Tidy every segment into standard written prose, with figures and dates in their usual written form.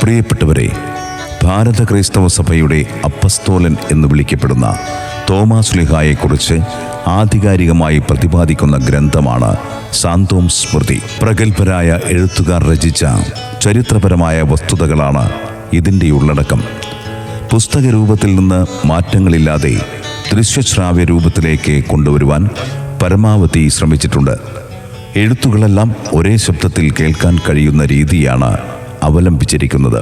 പ്രിയപ്പെട്ടവരെ, ഭാരത ക്രൈസ്തവ സഭയുടെ അപ്പസ്തോലൻ എന്ന് വിളിക്കപ്പെടുന്ന തോമാ ശ്ലീഹായെക്കുറിച്ച് ആധികാരികമായി പ്രതിപാദിക്കുന്ന ഗ്രന്ഥമാണ് സാന്തോം സ്മൃതി. പ്രഗത്ഭരായ എഴുത്തുകാർ രചിച്ച ചരിത്രപരമായ വസ്തുതകളാണ് ഇതിൻ്റെ ഉള്ളടക്കം. പുസ്തക രൂപത്തിൽ നിന്ന് മാറ്റങ്ങളില്ലാതെ ദൃശ്യശ്രാവ്യ രൂപത്തിലേക്ക് കൊണ്ടുവരുവാൻ പരമാവധി ശ്രമിച്ചിട്ടുണ്ട്. എഴുത്തുകളെല്ലാം ഒരേ ശബ്ദത്തിൽ കേൾക്കാൻ കഴിയുന്ന രീതിയാണ് അവലംബിച്ചിരിക്കുന്നത്.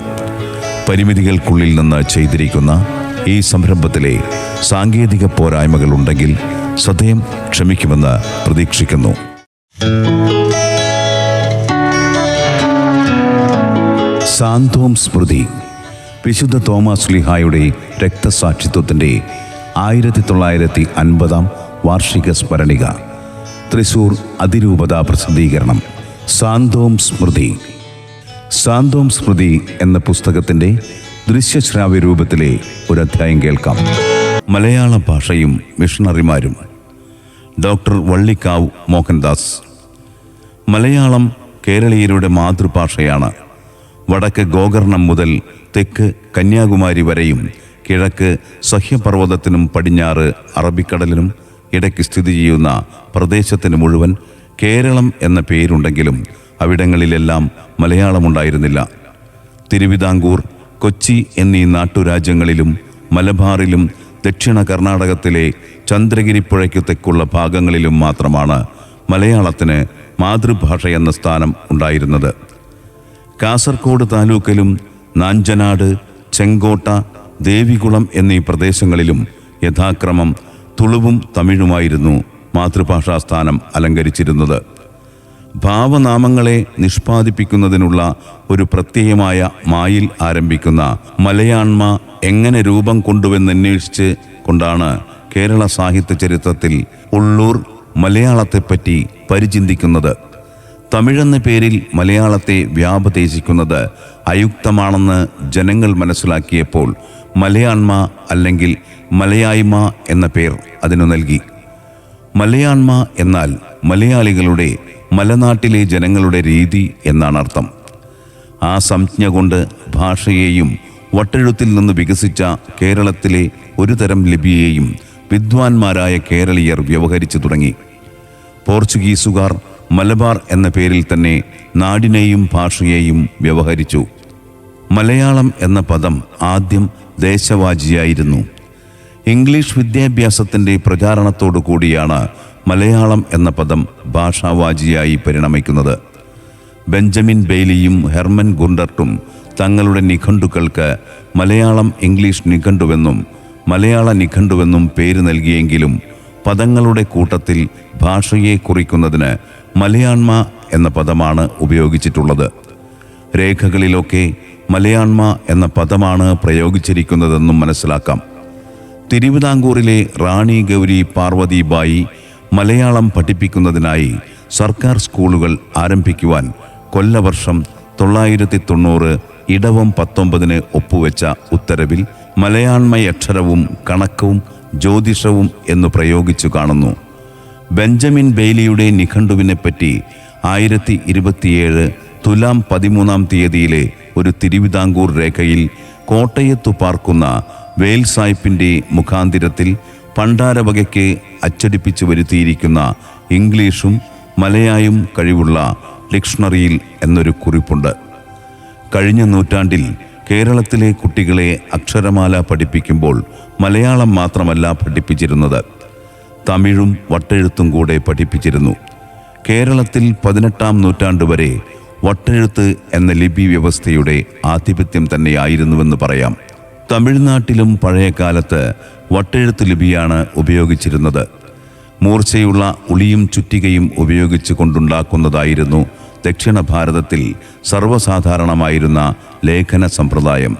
പരിമിതികൾക്കുള്ളിൽ നിന്ന് ചെയ്തിരിക്കുന്ന ഈ സംരംഭത്തിലെ സാങ്കേതിക പോരായ്മകളുണ്ടെങ്കിൽ സദയം ക്ഷമിക്കുമെന്ന് പ്രതീക്ഷിക്കുന്നു. സാന്തോം സ്മൃതി വിശുദ്ധ തോമാ ശ്ലീഹായുടെ രക്തസാക്ഷിത്വത്തിൻ്റെ 1950 വാർഷിക സ്മരണിക. തൃശൂർ അതിരൂപത പ്രസിദ്ധീകരണം. സാന്തോം സ്മൃതി. സാന്തോം സ്മൃതി എന്ന പുസ്തകത്തിൻ്റെ ദൃശ്യശ്രാവ്യ രൂപത്തിലെ ഒരധ്യായം കേൾക്കാം. മലയാള ഭാഷയും മിഷണറിമാരും. ഡോക്ടർ വള്ളിക്കാവ് മോഹൻദാസ്. മലയാളം കേരളീയരുടെ മാതൃഭാഷയാണ്. വടക്ക് ഗോകർണം മുതൽ തെക്ക് കന്യാകുമാരി വരെയും കിഴക്ക് സഹ്യപർവ്വതത്തിനും പടിഞ്ഞാറ് അറബിക്കടലിനും ഇടയ്ക്ക് സ്ഥിതി ചെയ്യുന്ന പ്രദേശത്തിന് മുഴുവൻ കേരളം എന്ന പേരുണ്ടെങ്കിലും അവിടങ്ങളിലെല്ലാം മലയാളമുണ്ടായിരുന്നില്ല. തിരുവിതാംകൂർ, കൊച്ചി എന്നീ നാട്ടുരാജ്യങ്ങളിലും മലബാറിലും ദക്ഷിണ കർണാടകത്തിലെ ചന്ദ്രഗിരിപ്പുഴയ്ക്കു തെക്കുള്ള ഭാഗങ്ങളിലും മാത്രമാണ് മലയാളത്തിന് മാതൃഭാഷ എന്ന സ്ഥാനം ഉണ്ടായിരുന്നത്. കാസർഗോഡ് താലൂക്കിലും നാഞ്ചനാട്, ചെങ്കോട്ട, ദേവികുളം എന്നീ പ്രദേശങ്ങളിലും യഥാക്രമം തുളുവും തമിഴുമായിരുന്നു മാതൃഭാഷാ സ്ഥാനം അലങ്കരിച്ചിരുന്നത്. ഭാവനാമങ്ങളെ നിഷ്പാദിപ്പിക്കുന്നതിനുള്ള ഒരു പ്രത്യയമായ മായിൽ ആരംഭിക്കുന്ന മലയാണ്മ എങ്ങനെ രൂപം കൊണ്ടുവെന്നന്വേഷിച്ച് കൊണ്ടാണ് കേരള സാഹിത്യ ചരിത്രത്തിൽ ഉള്ളൂർ മലയാളത്തെപ്പറ്റി പരിചിന്തിക്കുന്നത്. തമിഴെന്ന പേരിൽ മലയാളത്തെ വ്യാപദേശിക്കുന്നത് അയുക്തമാണെന്ന് ജനങ്ങൾ മനസ്സിലാക്കിയപ്പോൾ മലയാണ്മ അല്ലെങ്കിൽ മലയായ്മ എന്ന പേർ അതിനു നൽകി. മലയാണ്മ എന്നാൽ മലയാളികളുടെ, മലനാട്ടിലെ ജനങ്ങളുടെ രീതി എന്നാണ് അർത്ഥം. ആ സംജ്ഞ കൊണ്ട് ഭാഷയെയും വട്ടെഴുത്തിൽ നിന്ന് വികസിച്ച കേരളത്തിലെ ഒരു തരം ലിപിയെയും വിദ്വാൻമാരായ കേരളീയർ വ്യവഹരിച്ചു തുടങ്ങി. പോർച്ചുഗീസുകാർ മലബാർ എന്ന പേരിൽ തന്നെ നാടിനെയും ഭാഷയെയും വ്യവഹരിച്ചു. മലയാളം എന്ന പദം ആദ്യം ദേശവാചിയായിരുന്നു. ഇംഗ്ലീഷ് വിദ്യാഭ്യാസത്തിൻ്റെ പ്രചാരണത്തോടു കൂടിയാണ് മലയാളം എന്ന പദം ഭാഷാവാചിയായി പരിണമിക്കുന്നത്. ബെഞ്ചമിൻ ബെയ്ലിയും ഹെർമൻ ഗുണ്ടർട്ടും തങ്ങളുടെ നിഘണ്ടുക്കൾക്ക് മലയാളം ഇംഗ്ലീഷ് നിഘണ്ടുവെന്നും മലയാള നിഘണ്ടുവെന്നും പേര് നൽകിയെങ്കിലും പദങ്ങളുടെ കൂട്ടത്തിൽ ഭാഷയെ കുറിക്കുന്നതിന് മലയാണ്മ എന്ന പദമാണ് ഉപയോഗിച്ചിട്ടുള്ളത്. രേഖകളിലൊക്കെ മലയാണ്മ എന്ന പദമാണ് പ്രയോഗിച്ചിരിക്കുന്നതെന്നും മനസ്സിലാക്കാം. തിരുവിതാംകൂറിലെ റാണി ഗൗരി പാർവതിബായി മലയാളം പഠിപ്പിക്കുന്നതിനായി സർക്കാർ സ്കൂളുകൾ ആരംഭിക്കുവാൻ കൊല്ലവർഷം 990 ഇടവം 19 ഒപ്പുവെച്ച ഉത്തരവിൽ മലയാണ്മയക്ഷരവും കണക്കവും ജ്യോതിഷവും എന്ന് പ്രയോഗിച്ചു കാണുന്നു. ബെഞ്ചമിൻ ബെയ്ലിയുടെ നിഘണ്ടുവിനെപ്പറ്റി 1027 തുലാം 13 ഒരു തിരുവിതാംകൂർ രേഖയിൽ കോട്ടയത്തു പാർക്കുന്ന വേൽസായ്പിൻ്റെ മുഖാന്തിരത്തിൽ പണ്ടാരവകയ്ക്ക് അച്ചടിപ്പിച്ചു വരുത്തിയിരിക്കുന്ന ഇംഗ്ലീഷും മലയായും കഴിവുള്ള ഡിക്ഷണറിയിൽ എന്നൊരു കുറിപ്പുണ്ട്. കഴിഞ്ഞ നൂറ്റാണ്ടിൽ കേരളത്തിലെ കുട്ടികളെ അക്ഷരമാല പഠിപ്പിക്കുമ്പോൾ മലയാളം മാത്രമല്ല പഠിപ്പിച്ചിരുന്നത്, തമിഴും വട്ടെഴുത്തും കൂടെ പഠിപ്പിച്ചിരുന്നു. കേരളത്തിൽ 18-ാം നൂറ്റാണ്ട് വരെ വട്ടെഴുത്ത് എന്ന ലിപി വ്യവസ്ഥയുടെ ആധിപത്യം തന്നെയായിരുന്നുവെന്ന് പറയാം. തമിഴ്നാട്ടിലും പഴയകാലത്ത് വട്ടെഴുത്ത് ലിപിയാണ് ഉപയോഗിച്ചിരുന്നത്. മൂർച്ചയുള്ള ഉളിയും ചുറ്റികയും ഉപയോഗിച്ചു കൊണ്ടുണ്ടാക്കുന്നതായിരുന്നു ദക്ഷിണ ഭാരതത്തിൽ സർവ്വസാധാരണമായിരുന്ന ലേഖന സമ്പ്രദായം.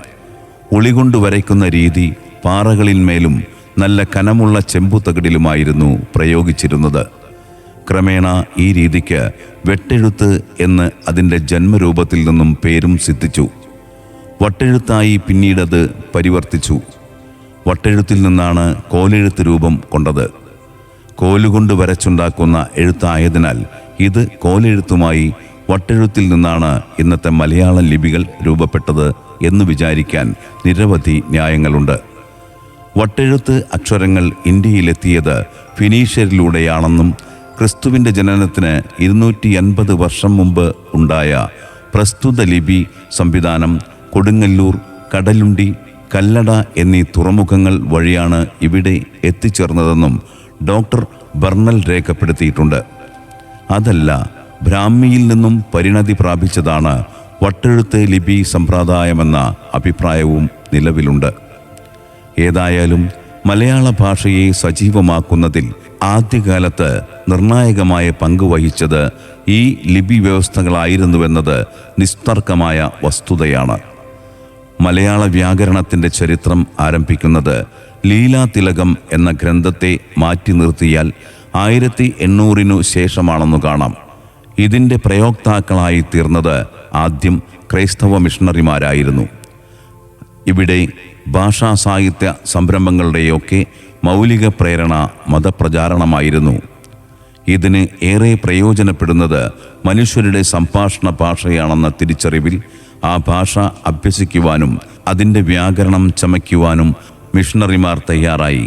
ഉളികൊണ്ട് വരയ്ക്കുന്ന രീതി പാറകളിന്മേലും നല്ല കനമുള്ള ചെമ്പുതകിടിലുമായിരുന്നു പ്രയോഗിച്ചിരുന്നത്. ക്രമേണ ഈ രീതിക്ക് വെട്ടെഴുത്ത് എന്ന് അതിൻ്റെ ജന്മരൂപത്തിൽ നിന്നും പേരും സിദ്ധിച്ചു. വട്ടെഴുത്തായി പിന്നീടത് പരിവർത്തിച്ചു. വട്ടെഴുത്തിൽ നിന്നാണ് കോലെഴുത്ത് രൂപം കൊണ്ടത്. കോലുകൊണ്ട് വരച്ചുണ്ടാക്കുന്ന എഴുത്തായതിനാൽ ഇത് കോലെഴുത്തുമായി വട്ടെഴുത്തിൽ നിന്നാണ് ഇന്നത്തെ മലയാളം ലിപികൾ രൂപപ്പെട്ടത് എന്ന് വിചാരിക്കാൻ നിരവധി ന്യായങ്ങളുണ്ട്. വട്ടെഴുത്ത് അക്ഷരങ്ങൾ ഇന്ത്യയിലെത്തിയത് ഫിനീഷ്യരിലൂടെയാണെന്നും ക്രിസ്തുവിൻ്റെ ജനനത്തിന് 250 വർഷം മുമ്പ് ഉണ്ടായ പ്രസ്തുത ലിപി സംവിധാനം കൊടുങ്ങല്ലൂർ, കടലുണ്ടി, കല്ലട എന്നീ തുറമുഖങ്ങൾ വഴിയാണ് ഇവിടെ എത്തിച്ചേർന്നതെന്നും ഡോക്ടർ ബർണൽ രേഖപ്പെടുത്തിയിട്ടുണ്ട്. അതല്ല, ബ്രാഹ്മിയിൽ നിന്നും പരിണതി പ്രാപിച്ചതാണ് വട്ടെഴുത്ത് ലിപി സമ്പ്രദായമെന്ന അഭിപ്രായവും നിലവിലുണ്ട്. ഏതായാലും മലയാള ഭാഷയെ സജീവമാക്കുന്നതിൽ ആദ്യകാലത്ത് നിർണായകമായ പങ്ക് വഹിച്ചത് ഈ ലിപി വ്യവസ്ഥകളായിരുന്നുവെന്നത് നിസ്തർക്കമായ വസ്തുതയാണ്. മലയാള വ്യാകരണത്തിൻ്റെ ചരിത്രം ആരംഭിക്കുന്നത് ലീലാതിലകം എന്ന ഗ്രന്ഥത്തെ മാറ്റി നിർത്തിയാൽ 1800 ശേഷമാണെന്നു കാണാം. ഇതിൻ്റെ പ്രയോക്താക്കളായി തീർന്നത് ആദ്യം ക്രൈസ്തവ മിഷണറിമാരായിരുന്നു. ഇവിടെ ഭാഷാ സാഹിത്യ സംരംഭങ്ങളുടെയൊക്കെ മൗലിക പ്രേരണ മതപ്രചാരണമായിരുന്നു. ഇതിന് ഏറെ പ്രയോജനപ്പെടുന്നത് മനുഷ്യരുടെ സംഭാഷണ ഭാഷയാണെന്ന തിരിച്ചറിവിൽ ആ ഭാഷ അഭ്യസിക്കുവാനും അതിൻ്റെ വ്യാകരണം ചമയ്ക്കുവാനും മിഷണറിമാർ തയ്യാറായി.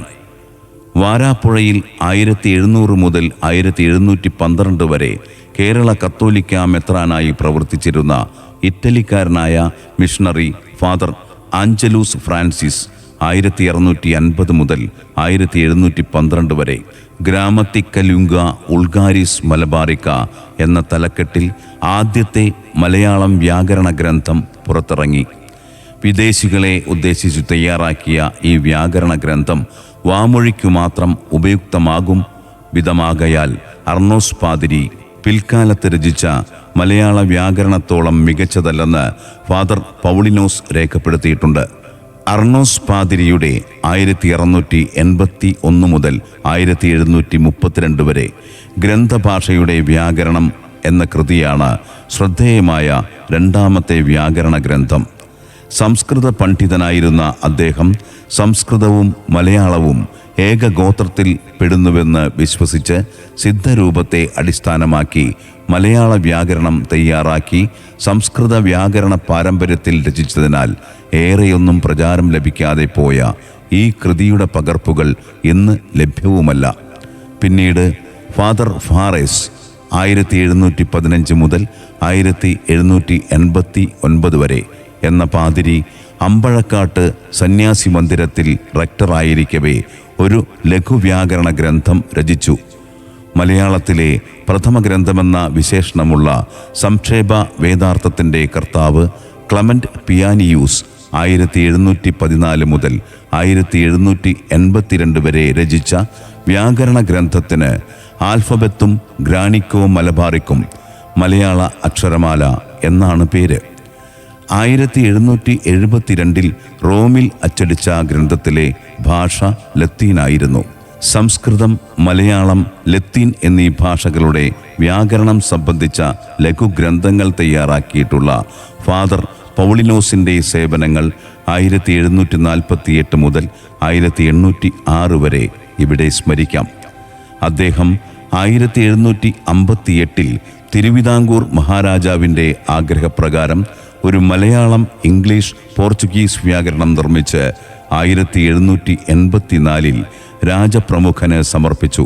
വാരാപ്പുഴയിൽ 1700 മുതൽ 1712 വരെ കേരള കത്തോലിക്ക മെത്രാനായി പ്രവർത്തിച്ചിരുന്ന ഇറ്റലിക്കാരനായ മിഷണറി ഫാദർ ആഞ്ചലൂസ് ഫ്രാൻസിസ് 1650 മുതൽ 1712 വരെ ഗ്രാമത്തിക്ക ലുങ്ക ഉൾഗാരിസ് മലബാറിക്ക എന്ന തലക്കെട്ടിൽ ആദ്യത്തെ മലയാളം വ്യാകരണ ഗ്രന്ഥം പുറത്തിറങ്ങി. വിദേശികളെ ഉദ്ദേശിച്ചു തയ്യാറാക്കിയ ഈ വ്യാകരണ ഗ്രന്ഥം വാമൊഴിക്കു മാത്രം ഉപയുക്തമാകും വിധമാകയാൽ അർണോസ് പാതിരി പിൽക്കാലത്ത് രചിച്ച മലയാള വ്യാകരണത്തോളം മികച്ചതല്ലെന്ന് ഫാദർ പൗളിനോസ് രേഖപ്പെടുത്തിയിട്ടുണ്ട്. അർണോസ് പാതിരിയുടെ 1681 മുതൽ 1732 വരെ ഗ്രന്ഥഭാഷയുടെ വ്യാകരണം എന്ന കൃതിയാണ് ശ്രദ്ധേയമായ രണ്ടാമത്തെ വ്യാകരണ ഗ്രന്ഥം. സംസ്കൃത പണ്ഡിതനായിരുന്ന അദ്ദേഹം സംസ്കൃതവും മലയാളവും ഏകഗോത്രത്തിൽ പെടുന്നുവെന്ന് വിശ്വസിച്ച് സിദ്ധരൂപത്തെ അടിസ്ഥാനമാക്കി മലയാള വ്യാകരണം തയ്യാറാക്കി സംസ്കൃത വ്യാകരണ പാരമ്പര്യത്തിൽ രചിച്ചതിനാൽ ഏറെയൊന്നും പ്രചാരം ലഭിക്കാതെ പോയ ഈ കൃതിയുടെ പകർപ്പുകൾ ഇന്ന് ലഭ്യവുമല്ല. പിന്നീട് ഫാദർ ഫാറേസ് 1715 മുതൽ 1789 വരെ എന്ന പാതിരി അമ്പഴക്കാട്ട് സന്യാസി മന്ദിരത്തിൽ റെക്ടറായിരിക്കവേ ഒരു ലഘുവ്യാകരണ ഗ്രന്ഥം രചിച്ചു. മലയാളത്തിലെ പ്രഥമ ഗ്രന്ഥമെന്ന വിശേഷണമുള്ള സംക്ഷേപ വേദാർത്ഥത്തിൻ്റെ കർത്താവ് ക്ലമന്റ് പിയാനിയൂസ് 1714 മുതൽ 1782 വരെ രചിച്ച വ്യാകരണ ഗ്രന്ഥത്തിന് ആൽഫബത്തും ഗ്രാനിക്കോ മലബാറിക്കും മലയാള അക്ഷരമാല എന്നാണ് പേര്. 1772 റോമിൽ അച്ചടിച്ച ഗ്രന്ഥത്തിലെ ഭാഷ ലത്തീനായിരുന്നു. സംസ്കൃതം, മലയാളം, ലത്തീൻ എന്നീ ഭാഷകളുടെ വ്യാകരണം സംബന്ധിച്ച ലഘുഗ്രന്ഥങ്ങൾ തയ്യാറാക്കിയിട്ടുള്ള ഫാദർ പൗളിനോസിൻ്റെ സേവനങ്ങൾ 1748 മുതൽ 1806 വരെ ഇവിടെ സ്മരിക്കാം. അദ്ദേഹം 1758 തിരുവിതാംകൂർ മഹാരാജാവിൻ്റെ ആഗ്രഹപ്രകാരം ഒരു മലയാളം, ഇംഗ്ലീഷ്, പോർച്ചുഗീസ് വ്യാകരണം നിർമ്മിച്ച് 1784 രാജപ്രമുഖന് സമർപ്പിച്ചു.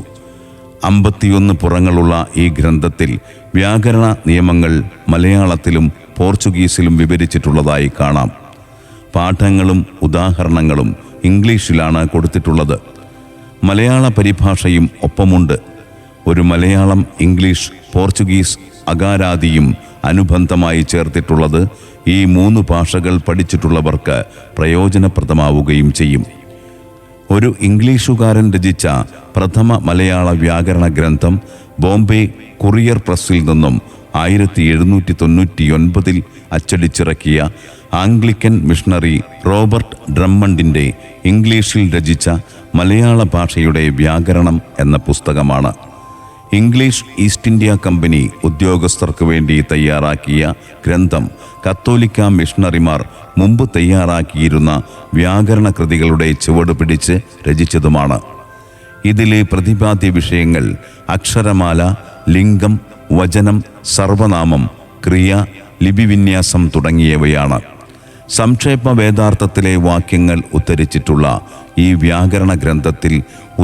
51 പുറങ്ങളുള്ള ഈ ഗ്രന്ഥത്തിൽ വ്യാകരണ നിയമങ്ങൾ മലയാളത്തിലും പോർച്ചുഗീസിലും വിവരിച്ചിട്ടുള്ളതായി കാണാം. പാഠങ്ങളും ഉദാഹരണങ്ങളും ഇംഗ്ലീഷിലാണ് കൊടുത്തിട്ടുള്ളത്. മലയാള പരിഭാഷയും ഒപ്പമുണ്ട്. ഒരു മലയാളം, ഇംഗ്ലീഷ്, പോർച്ചുഗീസ് അകാരാദിയും അനുബന്ധമായി ചേർത്തിട്ടുള്ളത് ഈ 3 ഭാഷകൾ പഠിച്ചിട്ടുള്ളവർക്ക് പ്രയോജനപ്രദമാവുകയും ചെയ്യും. ഒരു ഇംഗ്ലീഷുകാരൻ രചിച്ച പ്രഥമ മലയാള വ്യാകരണ ഗ്രന്ഥം ബോംബെ കൊറിയർ പ്രസ്സിൽ നിന്നും 1799 അച്ചടിച്ചിറക്കിയ ആംഗ്ലിക്കൻ മിഷണറി റോബർട്ട് ഡ്രമ്മണ്ടിൻ്റെ ഇംഗ്ലീഷിൽ രചിച്ച മലയാള ഭാഷയുടെ വ്യാകരണം എന്ന പുസ്തകമാണ്. ഇംഗ്ലീഷ് ഈസ്റ്റ് ഇന്ത്യ കമ്പനി ഉദ്യോഗസ്ഥർക്ക് വേണ്ടി തയ്യാറാക്കിയ ഗ്രന്ഥം കത്തോലിക്ക മിഷണറിമാർ മുമ്പ് തയ്യാറാക്കിയിരുന്ന വ്യാകരണ കൃതികളുടെ ചുവട് പിടിച്ച് രചിച്ചതുമാണ്. ഇതിലെ പ്രതിപാദ്യ വിഷയങ്ങൾ അക്ഷരമാല, ലിംഗം, വചനം, സർവനാമം, ക്രിയ, ലിപിവിന്യാസം തുടങ്ങിയവയാണ്. സംക്ഷേപ വേദാർത്ഥത്തിലെ വാക്യങ്ങൾ ഉദ്ധരിച്ചിട്ടുള്ള ഈ വ്യാകരണ ഗ്രന്ഥത്തിൽ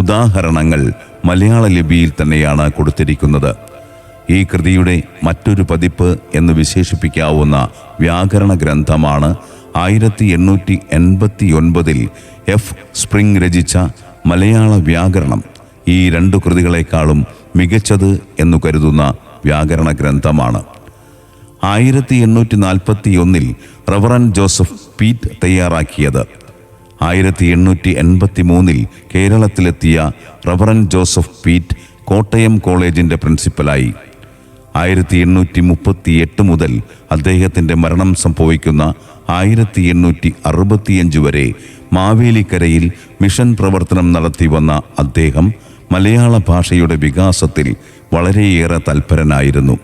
ഉദാഹരണങ്ങൾ മലയാള ലിപിയിൽ തന്നെയാണ് കൊടുത്തിരിക്കുന്നത്. ഈ കൃതിയുടെ മറ്റൊരു പതിപ്പ് എന്ന് വിശേഷിപ്പിക്കാവുന്ന വ്യാകരണ ഗ്രന്ഥമാണ് 1889 എഫ് സ്പ്രിംഗ് രചിച്ച മലയാള വ്യാകരണം. ഈ രണ്ടു കൃതികളെക്കാളും മികച്ചത് എന്നു കരുതുന്ന വ്യാകരണ ഗ്രന്ഥമാണ്. 1841 റവറൻ ജോസഫ് പീറ്റ് തയ്യാറാക്കിയത്. 1883 കേരളത്തിലെത്തിയ റവറൻ ജോസഫ് പീറ്റ് കോട്ടയം കോളേജിൻ്റെ പ്രിൻസിപ്പലായി. 1838 മുതൽ അദ്ദേഹത്തിൻ്റെ മരണം സംഭവിക്കുന്ന 1865 വരെ മാവേലിക്കരയിൽ മിഷൻ പ്രവർത്തനം നടത്തി വന്ന അദ്ദേഹം മലയാള ഭാഷയുടെ വികാസത്തിൽ വളരെയേറെ തൽപരനായിരുന്നു.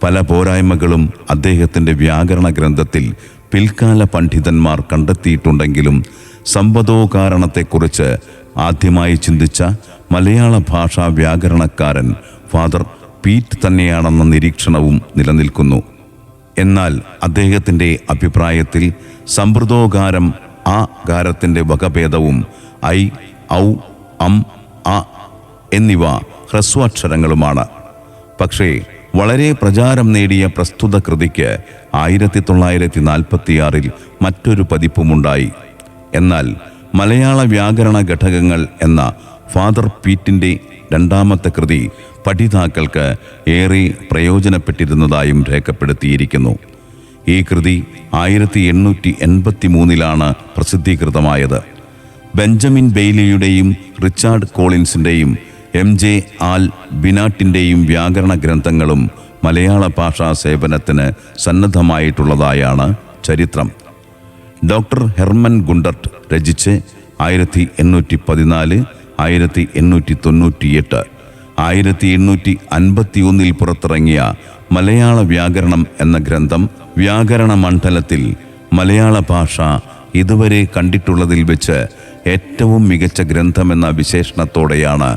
പല പോരായ്മകളും അദ്ദേഹത്തിൻ്റെ വ്യാകരണ ഗ്രന്ഥത്തിൽ പിൽക്കാല പണ്ഡിതന്മാർ കണ്ടെത്തിയിട്ടുണ്ടെങ്കിലും സമ്പദോകാരണത്തെക്കുറിച്ച് ആദ്യമായി ചിന്തിച്ച മലയാള ഭാഷാ വ്യാകരണക്കാരൻ ഫാദർ പീറ്റ് തന്നെയാണെന്ന നിരീക്ഷണവും നിലനിൽക്കുന്നു. എന്നാൽ അദ്ദേഹത്തിൻ്റെ അഭിപ്രായത്തിൽ സമ്പ്രദോകാരം ആ കാരത്തിൻ്റെ വകഭേദവും ഐ, ഔ, അം, അ എന്നിവ ഹ്രസ്വാക്ഷരങ്ങളുമാണ്. പക്ഷേ വളരെ പ്രചാരം നേടിയ പ്രസ്തുത കൃതിക്ക് 1946 മറ്റൊരു പതിപ്പുമുണ്ടായി. എന്നാൽ മലയാള വ്യാകരണ ഘടകങ്ങൾ എന്ന ഫാദർ പീറ്റിൻ്റെ രണ്ടാമത്തെ കൃതി പഠിതാക്കൾക്ക് ഏറെ പ്രയോജനപ്പെട്ടിരുന്നതായും രേഖപ്പെടുത്തിയിരിക്കുന്നു. ഈ കൃതി 1883 പ്രസിദ്ധീകൃതമായത്. ബെഞ്ചമിൻ ബെയ്ലിയുടെയും റിച്ചാർഡ് കോളിൻസിൻ്റെയും MJ ആൽ ബിനാട്ടിൻ്റെയും വ്യാകരണ ഗ്രന്ഥങ്ങളും മലയാള ഭാഷാ സേവനത്തിന് സന്നദ്ധമായിട്ടുള്ളതായാണ് ചരിത്രം. ഡോക്ടർ ഹെർമൻ ഗുണ്ടർട്ട് രചിച്ച് 1814, 1898, 1851 പുറത്തിറങ്ങിയ മലയാള വ്യാകരണം എന്ന ഗ്രന്ഥം വ്യാകരണ മണ്ഡലത്തിൽ മലയാള ഭാഷ ഇതുവരെ കണ്ടിട്ടുള്ളതിൽ വെച്ച് ഏറ്റവും മികച്ച ഗ്രന്ഥമെന്ന വിശേഷണത്തോടെയാണ്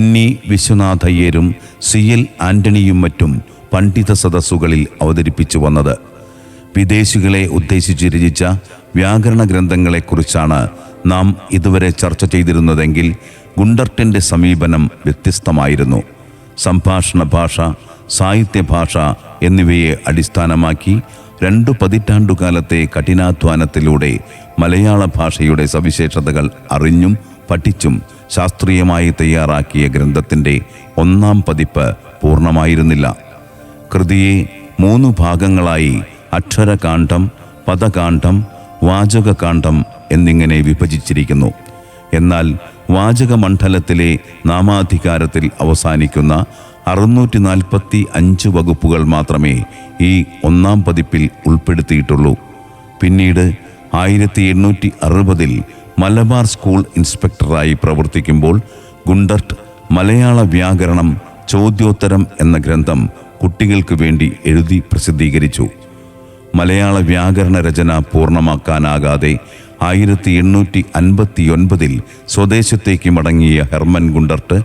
NE വിശ്വനാഥയ്യരും CL ആന്റണിയും മറ്റും പണ്ഡിത സദസ്സുകളിൽ അവതരിപ്പിച്ചു വന്നത്. വിദേശികളെ ഉദ്ദേശിച്ച് രചിച്ച വ്യാകരണ ഗ്രന്ഥങ്ങളെക്കുറിച്ചാണ് നാം ഇതുവരെ ചർച്ച ചെയ്തിരുന്നതെങ്കിൽ ഗുണ്ടർട്ടിൻ്റെ സമീപനം വ്യത്യസ്തമായിരുന്നു. സംഭാഷണ ഭാഷ, സാഹിത്യഭാഷ എന്നിവയെ അടിസ്ഥാനമാക്കി 2 പതിറ്റാണ്ടുകാലത്തെ കഠിനാധ്വാനത്തിലൂടെ മലയാള ഭാഷയുടെ സവിശേഷതകൾ അറിഞ്ഞും പഠിച്ചും ശാസ്ത്രീയമായി തയ്യാറാക്കിയ ഗ്രന്ഥത്തിൻ്റെ 1-ാം പതിപ്പ് പൂർണ്ണമായിരുന്നില്ല. കൃതിയെ 3 ഭാഗങ്ങളായി അക്ഷരകാന്ഡം, പദകാന്ഡം, വാചകകാന്ഡം എന്നിങ്ങനെ വിഭജിച്ചിരിക്കുന്നു. എന്നാൽ വാചകമണ്ഡലത്തിലെ നാമാധികാരത്തിൽ അവസാനിക്കുന്ന 645 വകുപ്പുകൾ മാത്രമേ ഈ 1-ാം പതിപ്പിൽ ഉൾപ്പെടുത്തിയിട്ടുള്ളൂ. പിന്നീട് 1860 മലബാർ സ്കൂൾ ഇൻസ്പെക്ടറായി പ്രവർത്തിക്കുമ്പോൾ ഗുണ്ടർട്ട് മലയാള വ്യാകരണം ചോദ്യോത്തരം എന്ന ഗ്രന്ഥം കുട്ടികൾക്ക് വേണ്ടി എഴുതി പ്രസിദ്ധീകരിച്ചു. മലയാള വ്യാകരണ രചന പൂർണ്ണമാക്കാനാകാതെ 1859 സ്വദേശത്തേക്ക് മടങ്ങിയ ഹെർമൻ ഗുണ്ടർട്ട്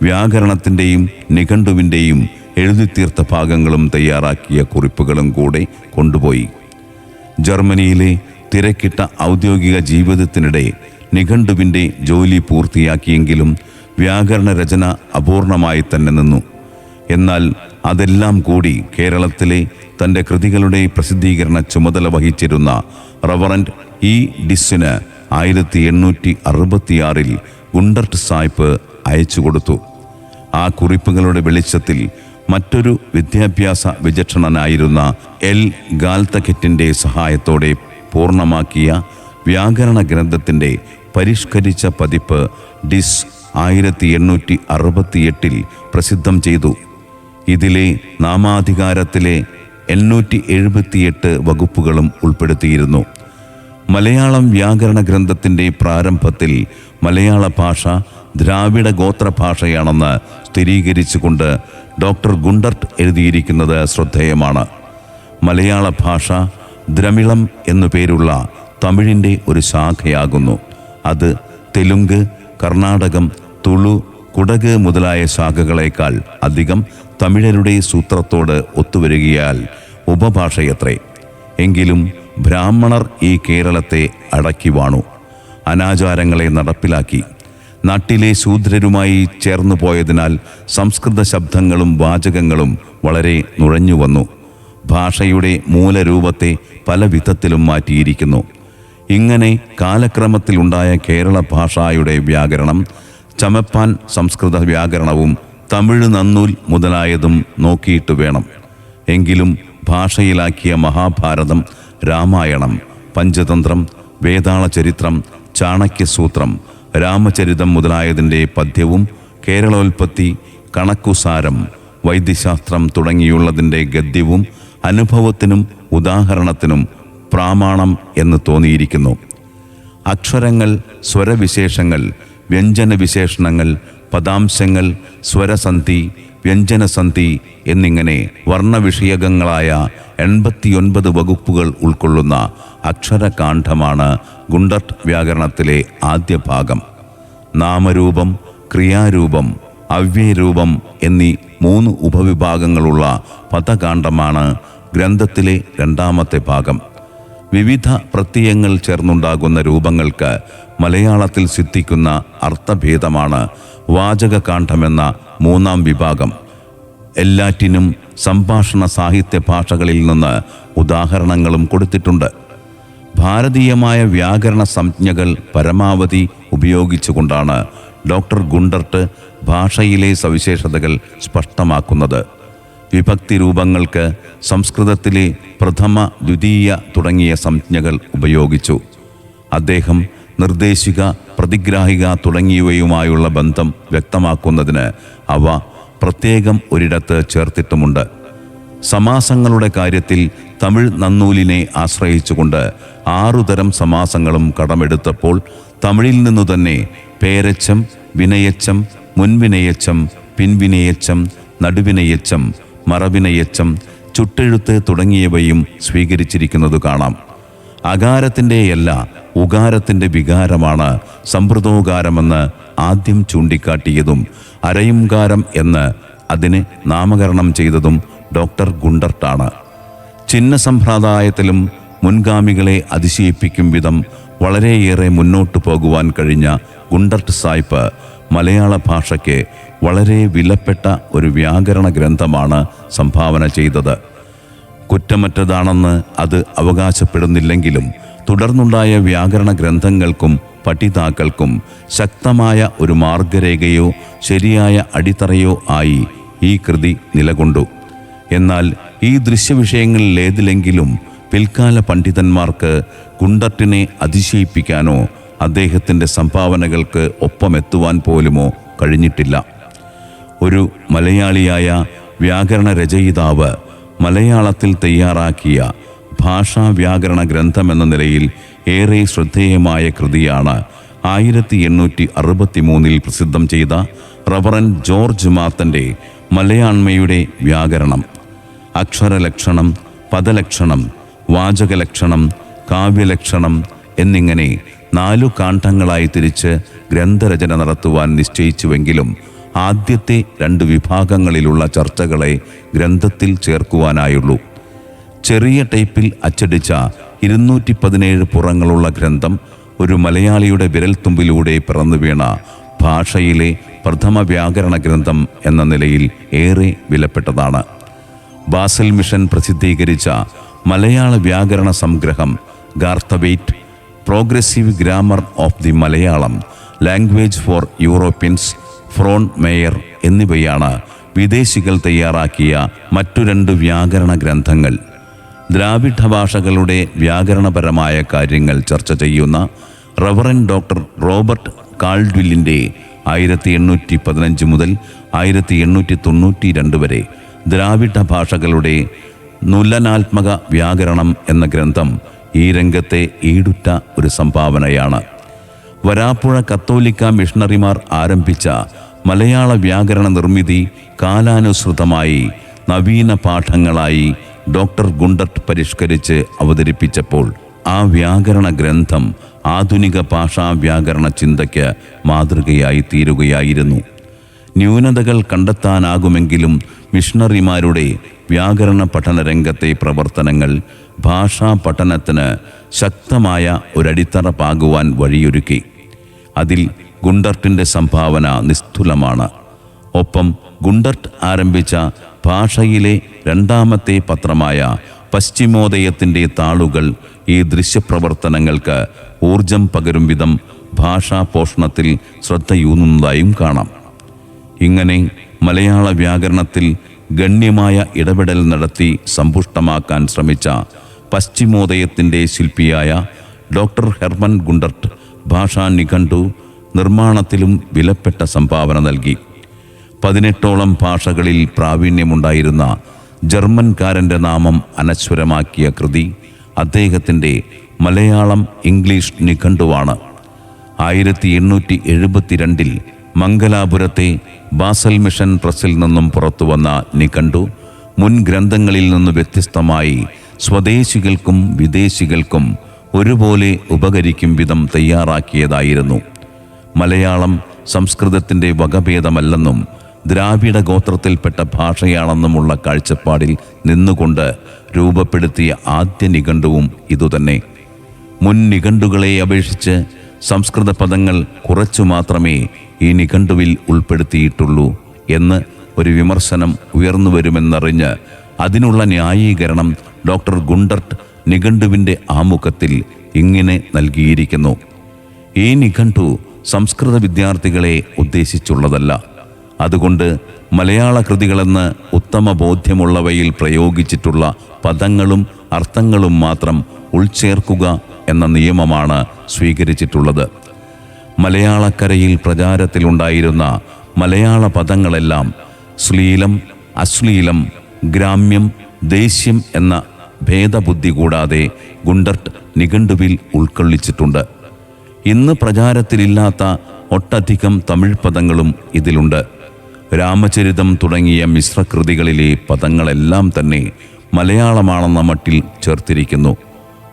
വ്യാകരണത്തിൻ്റെയും നിഘണ്ടുവിൻ്റെയും എഴുതിത്തീർത്ത ഭാഗങ്ങളും തയ്യാറാക്കിയ കുറിപ്പുകളും കൂടെ കൊണ്ടുപോയി. ജർമ്മനിയിലെ തിരക്കിട്ട ഔദ്യോഗിക ജീവിതത്തിനിടെ നിഘണ്ടുവിൻ്റെ ജോലി പൂർത്തിയാക്കിയെങ്കിലും വ്യാകരണ രചന അപൂർണമായി തന്നെ നിന്നു. എന്നാൽ അതെല്ലാം കൂടി കേരളത്തിലെ തൻ്റെ കൃതികളുടെ പ്രസിദ്ധീകരണ ചുമതല വഹിച്ചിരുന്ന റവറൻഡ് E. ഡിസ്സിന് 1866 ഗുണ്ടർട്ട് സായ്പ് അയച്ചു കൊടുത്തു. ആ കുറിപ്പുകളുടെ വെളിച്ചത്തിൽ മറ്റൊരു വിദ്യാഭ്യാസ വിചക്ഷണനായിരുന്ന L. ഗാൽത്തക്കെറ്റിൻ്റെ സഹായത്തോടെ പൂർണ്ണമാക്കിയ വ്യാകരണ ഗ്രന്ഥത്തിൻ്റെ പരിഷ്കരിച്ച പതിപ്പ് ഡിസ് 1868 പ്രസിദ്ധം ചെയ്തു. ഇതിലെ നാമാധികാരത്തിലെ 878 വകുപ്പുകളും ഉൾപ്പെടുത്തിയിരുന്നു. മലയാളം വ്യാകരണ ഗ്രന്ഥത്തിൻ്റെ പ്രാരംഭത്തിൽ മലയാള ഭാഷ ദ്രാവിഡ ഗോത്രഭാഷയാണെന്ന് സ്ഥിരീകരിച്ചുകൊണ്ട് ഡോക്ടർ ഗുണ്ടർട്ട് എഴുതിയിരിക്കുന്നത് ശ്രദ്ധേയമാണ്. മലയാള ഭാഷ ദ്രമിളം എന്നു പേരുള്ള തമിഴിൻ്റെ ഒരു ശാഖയാകുന്നു. അത് തെലുങ്ക്, കർണാടകം, തുളു, കുടക് മുതലായ ശാഖകളേക്കാൾ അധികം തമിഴരുടെ സൂത്രത്തോട് ഒത്തുവരികയാൽ ഉപഭാഷയത്രേ. എങ്കിലും ബ്രാഹ്മണർ ഈ കേരളത്തെ അടക്കി വാണു, അനാചാരങ്ങളെ നടപ്പിലാക്കി. നാട്ടിലെ ശൂദ്രരുമായി ചേർന്നു പോയതിനാൽ സംസ്കൃത ശബ്ദങ്ങളും വാചകങ്ങളും വളരെ നുഴഞ്ഞുവന്നു. ഭാഷയുടെ മൂലരൂപത്തെ പല വിധത്തിലും മാറ്റിയിരിക്കുന്നു. ഇങ്ങനെ കാലക്രമത്തിലുണ്ടായ കേരള ഭാഷയുടെ വ്യാകരണം ചമപ്പാൻ സംസ്കൃത വ്യാകരണവും തമിഴ് നന്നൂൽ മുതലായതും നോക്കിയിട്ട് വേണം. എങ്കിലും ഭാഷയിലാക്കിയ മഹാഭാരതം, രാമായണം, പഞ്ചതന്ത്രം, വേതാള ചരിത്രം, ചാണക്യസൂത്രം, രാമചരിതം മുതലായതിൻ്റെ പദ്യവും കേരളോൽപ്പത്തി, കണക്കുസാരം, വൈദ്യശാസ്ത്രം തുടങ്ങിയുള്ളതിൻ്റെ ഗദ്യവും അനുഭവത്തിനും ഉദാഹരണത്തിനും പ്രാമാണം എന്ന് തോന്നിയിരിക്കുന്നു. അക്ഷരങ്ങൾ, സ്വരവിശേഷങ്ങൾ, വ്യഞ്ജനവിശേഷണങ്ങൾ, പദാംശങ്ങൾ, സ്വരസന്ധി, വ്യഞ്ജനസന്ധി എന്നിങ്ങനെ വർണ്ണവിഷയകങ്ങളായ 89 വകുപ്പുകൾ ഉൾക്കൊള്ളുന്ന അക്ഷരകാണ്ഡമാണ് ഗുണ്ടർട്ട് വ്യാകരണത്തിലെ ആദ്യ ഭാഗം. നാമരൂപം, ക്രിയാരൂപം, അവ്യയരൂപം എന്നീ 3 ഉപവിഭാഗങ്ങളുള്ള പദകാണ്ഡമാണ് ഗ്രന്ഥത്തിലെ രണ്ടാമത്തെ ഭാഗം. വിവിധ പ്രത്യയങ്ങൾ ചേർന്നുണ്ടാകുന്ന രൂപങ്ങൾക്ക് മലയാളത്തിൽ സിദ്ധിക്കുന്ന അർത്ഥഭേദമാണ് വാചകകാണ്ഡമെന്ന 3-ാം വിഭാഗം. എല്ലാറ്റിനും സംഭാഷണ സാഹിത്യ ഭാഷകളിൽ നിന്ന് ഉദാഹരണങ്ങളും കൊടുത്തിട്ടുണ്ട്. ഭാരതീയമായ വ്യാകരണ സംജ്ഞകൾ പരമാവധി ഉപയോഗിച്ചുകൊണ്ടാണ് ഡോക്ടർ ഗുണ്ടർട്ട് ഭാഷയിലെ സവിശേഷതകൾ സ്പഷ്ടമാക്കുന്നത്. വിഭക്തി രൂപങ്ങൾക്ക് സംസ്കൃതത്തിലെ പ്രഥമ, ദ്വിതീയ തുടങ്ങിയ സംജ്ഞകൾ ഉപയോഗിച്ചു. അദ്ദേഹം നിർദ്ദേശിക, പ്രതിഗ്രാഹിക തുടങ്ങിയവയുമായുള്ള ബന്ധം വ്യക്തമാക്കുന്നതിന് അവ പ്രത്യേകം ഒരിടത്ത് ചേർത്തിട്ടുമുണ്ട്. സമാസങ്ങളുടെ കാര്യത്തിൽ തമിഴ് നന്നൂലിനെ ആശ്രയിച്ചുകൊണ്ട് 6 തരം സമാസങ്ങളും കടമെടുത്തപ്പോൾ തമിഴിൽ നിന്നു തന്നെ പേരച്ചം, വിനയച്ചം, മുൻവിനയച്ചം, പിൻവിനയച്ചം, നടുവിനയച്ചം, മറവിനയച്ചം, ചുട്ടെഴുത്ത് തുടങ്ങിയവയും സ്വീകരിച്ചിരിക്കുന്നത് കാണാം. അകാരത്തിൻ്റെയല്ല ഉകാരത്തിൻ്റെ വികാരമാണ് സമ്പ്രദോകാരമെന്ന് ആദ്യം ചൂണ്ടിക്കാട്ടിയതും അരയുംകാരം എന്ന് അതിനെ നാമകരണം ചെയ്തതും ഡോക്ടർ ഗുണ്ടർട്ടാണ്. ചിഹ്ന സമ്പ്രദായത്തിലും മുൻഗാമികളെ അതിശയിപ്പിക്കും വിധം വളരെയേറെ മുന്നോട്ടു പോകുവാൻ കഴിഞ്ഞ ഗുണ്ടർട്ട് സായ്പ് മലയാള ഭാഷയ്ക്ക് വളരെ വിലപ്പെട്ട ഒരു വ്യാകരണ ഗ്രന്ഥമാണ് സംഭാവന ചെയ്തത്. കുറ്റമറ്റതാണെന്ന് അത് അവകാശപ്പെടുന്നില്ലെങ്കിലും തുടർന്നുണ്ടായ വ്യാകരണ ഗ്രന്ഥങ്ങൾക്കും പഠിതാക്കൾക്കും ശക്തമായ ഒരു മാർഗരേഖയോ ശരിയായ അടിത്തറയോ ആയി ഈ കൃതി നിലകൊണ്ടു. എന്നാൽ ഈ ദൃശ്യവിഷയങ്ങളിലേതിലെങ്കിലും പിൽക്കാല പണ്ഡിതന്മാർക്ക് ഗുണ്ടർട്ടിനെ അതിശയിപ്പിക്കാനോ അദ്ദേഹത്തിൻ്റെ സംഭാവനകൾക്ക് ഒപ്പമെത്തുവാൻ പോലുമോ കഴിഞ്ഞിട്ടില്ല. ഒരു മലയാളിയായ വ്യാകരണ രചയിതാവ് മലയാളത്തിൽ തയ്യാറാക്കിയ ഭാഷാ വ്യാകരണ ഗ്രന്ഥമെന്ന നിലയിൽ ഏറെ ശ്രദ്ധേയമായ കൃതിയാണ് 1863 പ്രസിദ്ധം ചെയ്ത റവറൻ ജോർജ് മാത്തൻ്റെ മലയാണ്മയുടെ വ്യാകരണം. അക്ഷരലക്ഷണം, പദലക്ഷണം, വാചകലക്ഷണം, കാവ്യലക്ഷണം എന്നിങ്ങനെ 4 കാണ്ഡങ്ങളായി തിരിച്ച് ഗ്രന്ഥരചന നടത്തുവാൻ നിശ്ചയിച്ചുവെങ്കിലും ആദ്യത്തെ 2 വിഭാഗങ്ങളിലുള്ള ചർച്ചകളെ ഗ്രന്ഥത്തിൽ ചേർക്കുവാനായുള്ളൂ. ചെറിയ ടൈപ്പിൽ അച്ചടിച്ച 217 പുറങ്ങളുള്ള ഗ്രന്ഥം ഒരു മലയാളിയുടെ വിരൽത്തുമ്പിലൂടെ പിറന്നു വീണ ഭാഷയിലെ പ്രഥമ വ്യാകരണ ഗ്രന്ഥം എന്ന നിലയിൽ ഏറെ വിലപ്പെട്ടതാണ്. ബാസൽ മിഷൻ പ്രസിദ്ധീകരിച്ച മലയാള വ്യാകരണ സംഗ്രഹം, Garthwaite, progressive grammar of the Malayalam, language for Europeans, Frohnmeyer എന്നിവയാണ് വിദേശികൾ തയ്യാറാക്കിയ മറ്റു 2 വ്യാകരണ ഗ്രന്ഥങ്ങൾ. ദ്രാവിഡ ഭാഷകളുടെ വ്യാകരണപരമായ കാര്യങ്ങൾ ചർച്ച ചെയ്യുന്ന റവറൻ ഡോക്ടർ റോബർട്ട് കാൾഡ്വില്ലിൻ്റെ 1815 മുതൽ 1892 വരെ ദ്രാവിഡ ഭാഷകളുടെ നുലനാത്മക വ്യാകരണം എന്ന ഗ്രന്ഥം ഈ രംഗത്തെ ഈടുറ്റ ഒരു സംഭാവനയാണ്. വരാപ്പുഴ കത്തോലിക്ക മിഷണറിമാർ ആരംഭിച്ച മലയാള വ്യാകരണ നിർമ്മിതി കാലാനുസൃതമായി നവീന പാഠങ്ങളായി ഡോക്ടർ ഗുണ്ടർട്ട് പരിഷ്കരിച്ച് അവതരിപ്പിച്ചപ്പോൾ ആ വ്യാകരണ ഗ്രന്ഥം ആധുനിക ഭാഷാ വ്യാകരണ ചിന്തയ്ക്ക് മാതൃകയായി തീരുകയായിരുന്നു. ന്യൂനതകൾ കണ്ടെത്താനാകുമെങ്കിലും മിഷണറിമാരുടെ വ്യാകരണ പഠന രംഗത്തെ പ്രവർത്തനങ്ങൾ ഭാഷാ പഠനത്തിന് ശക്തമായ ഒരടിത്തറ പാകുവാൻ വഴിയൊരുക്കി. അതിൽ ഗുണ്ടർട്ടിൻ്റെ സംഭാവന നിസ്തുലമാണ്. ഒപ്പം ഗുണ്ടർട്ട് ആരംഭിച്ച ഭാഷയിലെ രണ്ടാമത്തെ പത്രമായ പശ്ചിമോദയത്തിൻ്റെ താളുകൾ ഈ ദൃശ്യപ്രവർത്തനങ്ങൾക്ക് ഊർജം പകരും വിധം ഭാഷാ പോഷണത്തിൽ ശ്രദ്ധയൂന്നുന്നതായും കാണാം. ഇങ്ങനെ മലയാള വ്യാകരണത്തിൽ ഗണ്യമായ ഇടപെടൽ നടത്തി സമ്പുഷ്ടമാക്കാൻ ശ്രമിച്ച പശ്ചിമോദയത്തിൻ്റെ ശില്പിയായ ഡോക്ടർ ഹെർമൻ ഗുണ്ടർട്ട് ഭാഷാ നിഘണ്ടു നിർമ്മാണത്തിലും വിലപ്പെട്ട സംഭാവന നൽകി. 18ഓളം ഭാഷകളിൽ പ്രാവീണ്യമുണ്ടായിരുന്ന ജർമ്മൻകാരൻ്റെ നാമം അനശ്വരമാക്കിയ കൃതി അദ്ദേഹത്തിൻ്റെ മലയാളം ഇംഗ്ലീഷ് നിഘണ്ടുവാണ്. 1872 മംഗലാപുരത്തെ ബാസൽ മിഷൻ പ്രസിൽ നിന്നും പുറത്തുവന്ന നിഘണ്ടു മുൻ ഗ്രന്ഥങ്ങളിൽ നിന്ന് വ്യത്യസ്തമായി സ്വദേശികൾക്കും വിദേശികൾക്കും ഒരുപോലെ ഉപകരിക്കും വിധം തയ്യാറാക്കിയതായിരുന്നു. മലയാളം സംസ്കൃതത്തിൻ്റെ വകഭേദമല്ലെന്നും ദ്രാവിഡ ഗോത്രത്തിൽപ്പെട്ട ഭാഷയാണെന്നുമുള്ള കാഴ്ചപ്പാടിൽ നിന്നുകൊണ്ട് രൂപപ്പെടുത്തിയ ആദ്യ നിഘണ്ടുവും ഇതുതന്നെ. മുൻ നിഘണ്ടുകളെ അപേക്ഷിച്ച് സംസ്കൃത പദങ്ങൾ കുറച്ചു മാത്രമേ ഈ നിഘണ്ടുവിൽ ഉൾപ്പെടുത്തിയിട്ടുള്ളൂ എന്ന് ഒരു വിമർശനം ഉയർന്നു വരുമെന്നറിഞ്ഞ് അതിനുള്ള ന്യായീകരണം ഡോക്ടർ ഗുണ്ടർട്ട് നിഘണ്ടുവിൻ്റെ ആമുഖത്തിൽ ഇങ്ങനെ നൽകിയിരിക്കുന്നു: ഈ നിഘണ്ടു സംസ്കൃത വിദ്യാർത്ഥികളെ ഉദ്ദേശിച്ചുള്ളതല്ല. അതുകൊണ്ട് മലയാള കൃതികളെന്ന് ഉത്തമ ബോധ്യമുള്ളവയിൽ പ്രയോഗിച്ചിട്ടുള്ള പദങ്ങളും അർത്ഥങ്ങളും മാത്രം ഉൾച്ചേർക്കുക എന്ന നിയമമാണ് സ്വീകരിച്ചിട്ടുള്ളത്. മലയാളക്കരയിൽ പ്രചാരത്തിലുണ്ടായിരുന്ന മലയാള പദങ്ങളെല്ലാം ശ്ലീലം, അശ്ലീലം, ഗ്രാമ്യം, ദേശ്യം എന്ന ഭേദബുദ്ധി കൂടാതെ ഗുണ്ടർട്ട് നിഘണ്ടുവിൽ ഉൾക്കൊള്ളിച്ചിട്ടുണ്ട്. ഇന്ന് പ്രചാരത്തിലില്ലാത്ത ഒട്ടധികം തമിഴ് പദങ്ങളും ഇതിലുണ്ട്. രാമചരിതം തുടങ്ങിയ മിശ്രകൃതികളിലെ പദങ്ങളെല്ലാം തന്നെ മലയാളമാണെന്ന മട്ടിൽ ചേർത്തിരിക്കുന്നു.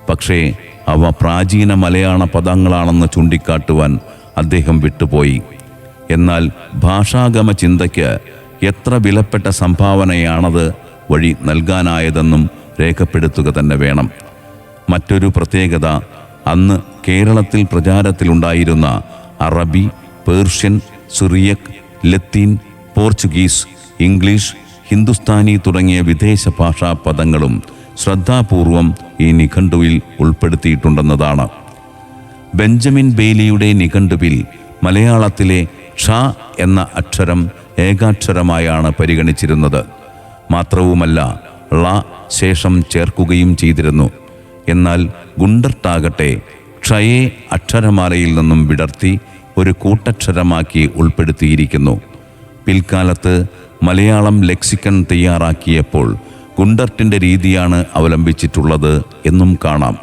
പക്ഷേ അവ പ്രാചീന മലയാള പദങ്ങളാണെന്ന് ചൂണ്ടിക്കാട്ടുവാൻ അദ്ദേഹം വിട്ടുപോയി. എന്നാൽ ഭാഷാഗമ ചിന്തയ്ക്ക് എത്ര വിലപ്പെട്ട സംഭാവനയാണത് വഴി നൽകാനായതെന്നും രേഖപ്പെടുത്തുക തന്നെ വേണം. മറ്റൊരു പ്രത്യേകത, അന്ന് കേരളത്തിൽ പ്രചാരത്തിലുണ്ടായിരുന്ന അറബി, പേർഷ്യൻ, സിറിയക്, ലത്തീൻ, പോർച്ചുഗീസ്, ഇംഗ്ലീഷ്, ഹിന്ദുസ്ഥാനി തുടങ്ങിയ വിദേശ ഭാഷാ പദങ്ങളും ശ്രദ്ധാപൂർവം ഈ നിഘണ്ടുവിൽ ഉൾപ്പെടുത്തിയിട്ടുണ്ടെന്നതാണ്. ബെഞ്ചമിൻ ബെയ്ലിയുടെ നിഘണ്ടുവിൽ മലയാളത്തിലെ ക്ഷ എന്ന അക്ഷരം ഏകാക്ഷരമായാണ് പരിഗണിച്ചിരുന്നത്. മാത്രവുമല്ല, ള ശേഷം ചേർക്കുകയും ചെയ്തിരുന്നു. എന്നാൽ ഗുണ്ടർട്ടാകട്ടെ ക്ഷയെ അക്ഷരമാലയിൽ നിന്നും വിടർത്തി ഒരു കൂട്ടക്ഷരമാക്കി ഉൾപ്പെടുത്തിയിരിക്കുന്നു. പിൽക്കാലത്ത് മലയാളം ലെക്സിക്കൺ തയ്യാറാക്കിയപ്പോൾ ഗുണ്ടർട്ടിൻ്റെ രീതിയാണ് അവലംബിച്ചിട്ടുള്ളത് എന്നും കാണാം.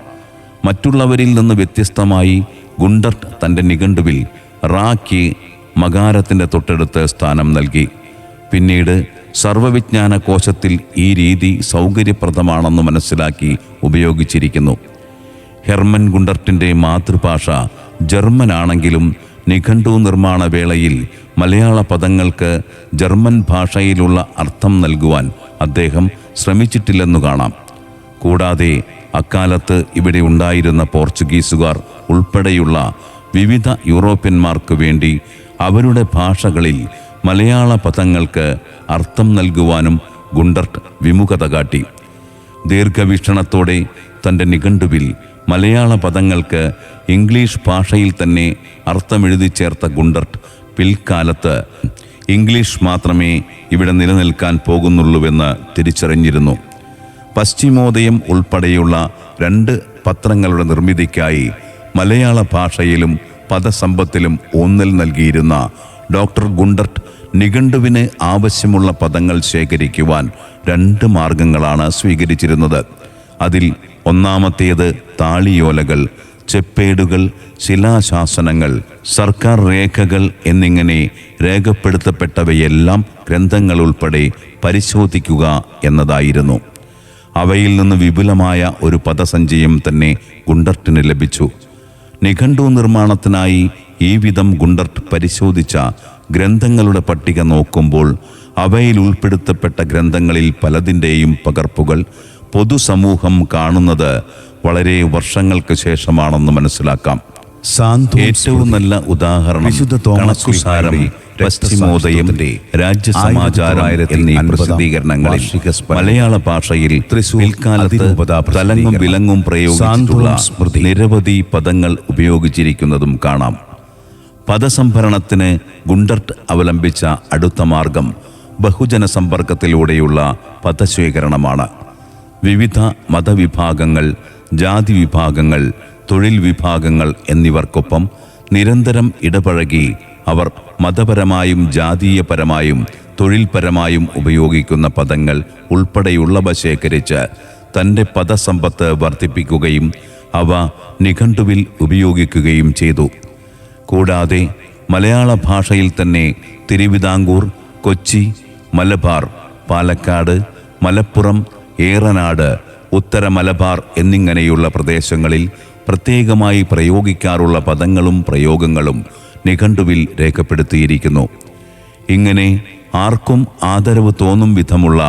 മറ്റുള്ളവരിൽ നിന്ന് വ്യത്യസ്തമായി ഗുണ്ടർട്ട് തൻ്റെ നിഘണ്ടുവിൽ റാക്ക് മകാരത്തിൻ്റെ തൊട്ടടുത്ത് സ്ഥാനം നൽകി. പിന്നീട് സർവവിജ്ഞാന കോശത്തിൽ ഈ രീതി സൗകര്യപ്രദമാണെന്ന് മനസ്സിലാക്കി ഉപയോഗിച്ചിരിക്കുന്നു. ഹെർമൻ ഗുണ്ടർട്ടിൻ്റെ മാതൃഭാഷ ജർമ്മനാണെങ്കിലും നിഘണ്ടു നിർമ്മാണ വേളയിൽ മലയാള പദങ്ങൾക്ക് ജർമ്മൻ ഭാഷയിലുള്ള അർത്ഥം നൽകുവാൻ അദ്ദേഹം ശ്രമിച്ചിട്ടില്ലെന്നു കാണാം. കൂടാതെ അക്കാലത്ത് ഇവിടെ ഉണ്ടായിരുന്ന പോർച്ചുഗീസുകാർ ഉൾപ്പെടെയുള്ള വിവിധ യൂറോപ്യന്മാർക്ക് വേണ്ടി അവരുടെ ഭാഷകളിൽ മലയാള പദങ്ങൾക്ക് അർത്ഥം നൽകുവാനും ഗുണ്ടർട്ട് വിമുഖത കാട്ടി. ദീർഘവീക്ഷണത്തോടെ തൻ്റെ നിഘണ്ടുവിൽ മലയാള പദങ്ങൾക്ക് ഇംഗ്ലീഷ് ഭാഷയിൽ തന്നെ അർത്ഥമെഴുതി ചേർത്ത ഗുണ്ടർട്ട് പിൽക്കാലത്ത് ഇംഗ്ലീഷ് മാത്രമേ ഇവിടെ നിലനിൽക്കാൻ പോകുന്നുള്ളൂവെന്ന് തിരിച്ചറിഞ്ഞിരുന്നു. പശ്ചിമോദയം ഉൾപ്പെടെയുള്ള 2 പത്രങ്ങളുടെ നിർമ്മിതിക്കായി മലയാള ഭാഷയിലും പദസമ്പത്തിലും ഊന്നൽ നൽകിയിരുന്ന ഡോക്ടർ ഗുണ്ടർട്ട് നിഘണ്ടുവിന് ആവശ്യമുള്ള പദങ്ങൾ ശേഖരിക്കുവാൻ 2 മാർഗങ്ങളാണ് സ്വീകരിച്ചിരുന്നത്. അതിൽ ഒന്നാമത്തേത് താളിയോലകൾ, ചെപ്പേടുകൾ, ശിലാശാസനങ്ങൾ, സർക്കാർ രേഖകൾ എന്നിങ്ങനെ രേഖപ്പെടുത്തപ്പെട്ടവയെല്ലാം ഗ്രന്ഥങ്ങൾ ഉൾപ്പെടെ പരിശോധിക്കുക എന്നതായിരുന്നു. അവയിൽ നിന്ന് വിപുലമായ ഒരു പദസഞ്ചയം തന്നെ ഗുണ്ടർട്ടിന് ലഭിച്ചു. നിഘണ്ടു നിർമ്മാണത്തിനായി ഈ വിധം ഗുണ്ടർട്ട് പരിശോധിച്ച ഗ്രന്ഥങ്ങളുടെ പട്ടിക നോക്കുമ്പോൾ അവയിൽ ഉൾപ്പെടുത്തപ്പെട്ട ഗ്രന്ഥങ്ങളിൽ പലതിൻ്റെയും പകർപ്പുകൾ പൊതുസമൂഹം കാണുന്നത് വളരെ വർഷങ്ങൾക്ക് ശേഷമാണെന്ന് മനസ്സിലാക്കാം. ഏറ്റവും നല്ല ഉദാഹരണം വിശുദ്ധ തോമസ് കണക്കുസാരം, പശ്ചിമോദയം, രാജ്യസമാചാരം എന്നീ പ്രസിദ്ധീകരണങ്ങളിൽ മലയാള ഭാഷയിൽ പിൽക്കാലത്ത് തലങ്ങും വിലങ്ങും പ്രയോഗിച്ചിട്ടുള്ള നിരവധി പദങ്ങൾ ഉപയോഗിച്ചിരിക്കുന്നതും കാണാം. പദസംഭരണത്തിന് ഗുണ്ടർട്ട് അവലംബിച്ച അടുത്ത മാർഗം ബഹുജന സമ്പർക്കത്തിലൂടെയുള്ള പദശേഖരണമാണ്. വിവിധ മതവിഭാഗങ്ങൾ, ജാതി വിഭാഗങ്ങൾ, തൊഴിൽ വിഭാഗങ്ങൾ എന്നിവർക്കൊപ്പം നിരന്തരം ഇടപഴകി അവർ മതപരമായും ജാതീയപരമായും തൊഴിൽപരമായും ഉപയോഗിക്കുന്ന പദങ്ങൾ ഉൾപ്പെടെയുള്ളവ ശേഖരിച്ച് തൻ്റെ പദസമ്പത്ത് വർദ്ധിപ്പിക്കുകയും അവ നിഘണ്ടുവിൽ ഉപയോഗിക്കുകയും ചെയ്തു. കൂടാതെ മലയാള ഭാഷയിൽ തന്നെ തിരുവിതാംകൂർ, കൊച്ചി, മലബാർ, പാലക്കാട്, മലപ്പുറം, ഏറനാട്, ഉത്തര മലബാർ എന്നിങ്ങനെയുള്ള പ്രദേശങ്ങളിൽ പ്രത്യേകമായി പ്രയോഗിക്കാറുള്ള പദങ്ങളും പ്രയോഗങ്ങളും നിഘണ്ടുവിൽ രേഖപ്പെടുത്തിയിരിക്കുന്നു. ഇങ്ങനെ ആർക്കും ആദരവ് തോന്നും വിധമുള്ള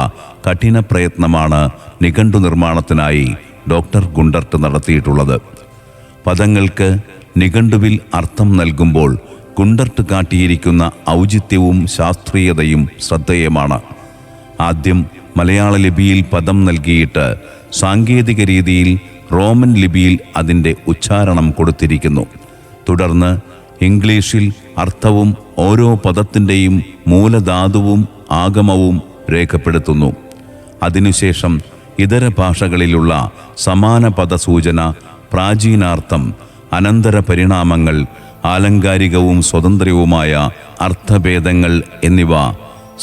കഠിന പ്രയത്നമാണ് നിഘണ്ടു നിർമ്മാണത്തിനായി ഡോക്ടർ ഗുണ്ടർട്ട് നടത്തിയിട്ടുള്ളത്. പദങ്ങൾക്ക് നിഘണ്ടുവിൽ അർത്ഥം നൽകുമ്പോൾ ഗുണ്ടർട്ട് കാട്ടിയിരിക്കുന്ന ഔചിത്യവും ശാസ്ത്രീയതയും ശ്രദ്ധേയമാണ്. ആദ്യം മലയാള ലിപിയിൽ പദം നൽകിയിട്ട് സാങ്കേതിക രീതിയിൽ റോമൻ ലിപിയിൽ അതിൻ്റെ ഉച്ചാരണം കൊടുത്തിരിക്കുന്നു. തുടർന്ന് ഇംഗ്ലീഷിൽ അർത്ഥവും ഓരോ പദത്തിൻ്റെയും മൂലധാതുവും ആഗമവും രേഖപ്പെടുത്തുന്നു. അതിനുശേഷം ഇതര ഭാഷകളിലുള്ള സമാന പദസൂചന, പ്രാചീനാർത്ഥം, അനന്തര പരിണാമങ്ങൾ, ആലങ്കാരികവും സ്വതന്ത്രവുമായ അർത്ഥഭേദങ്ങൾ എന്നിവ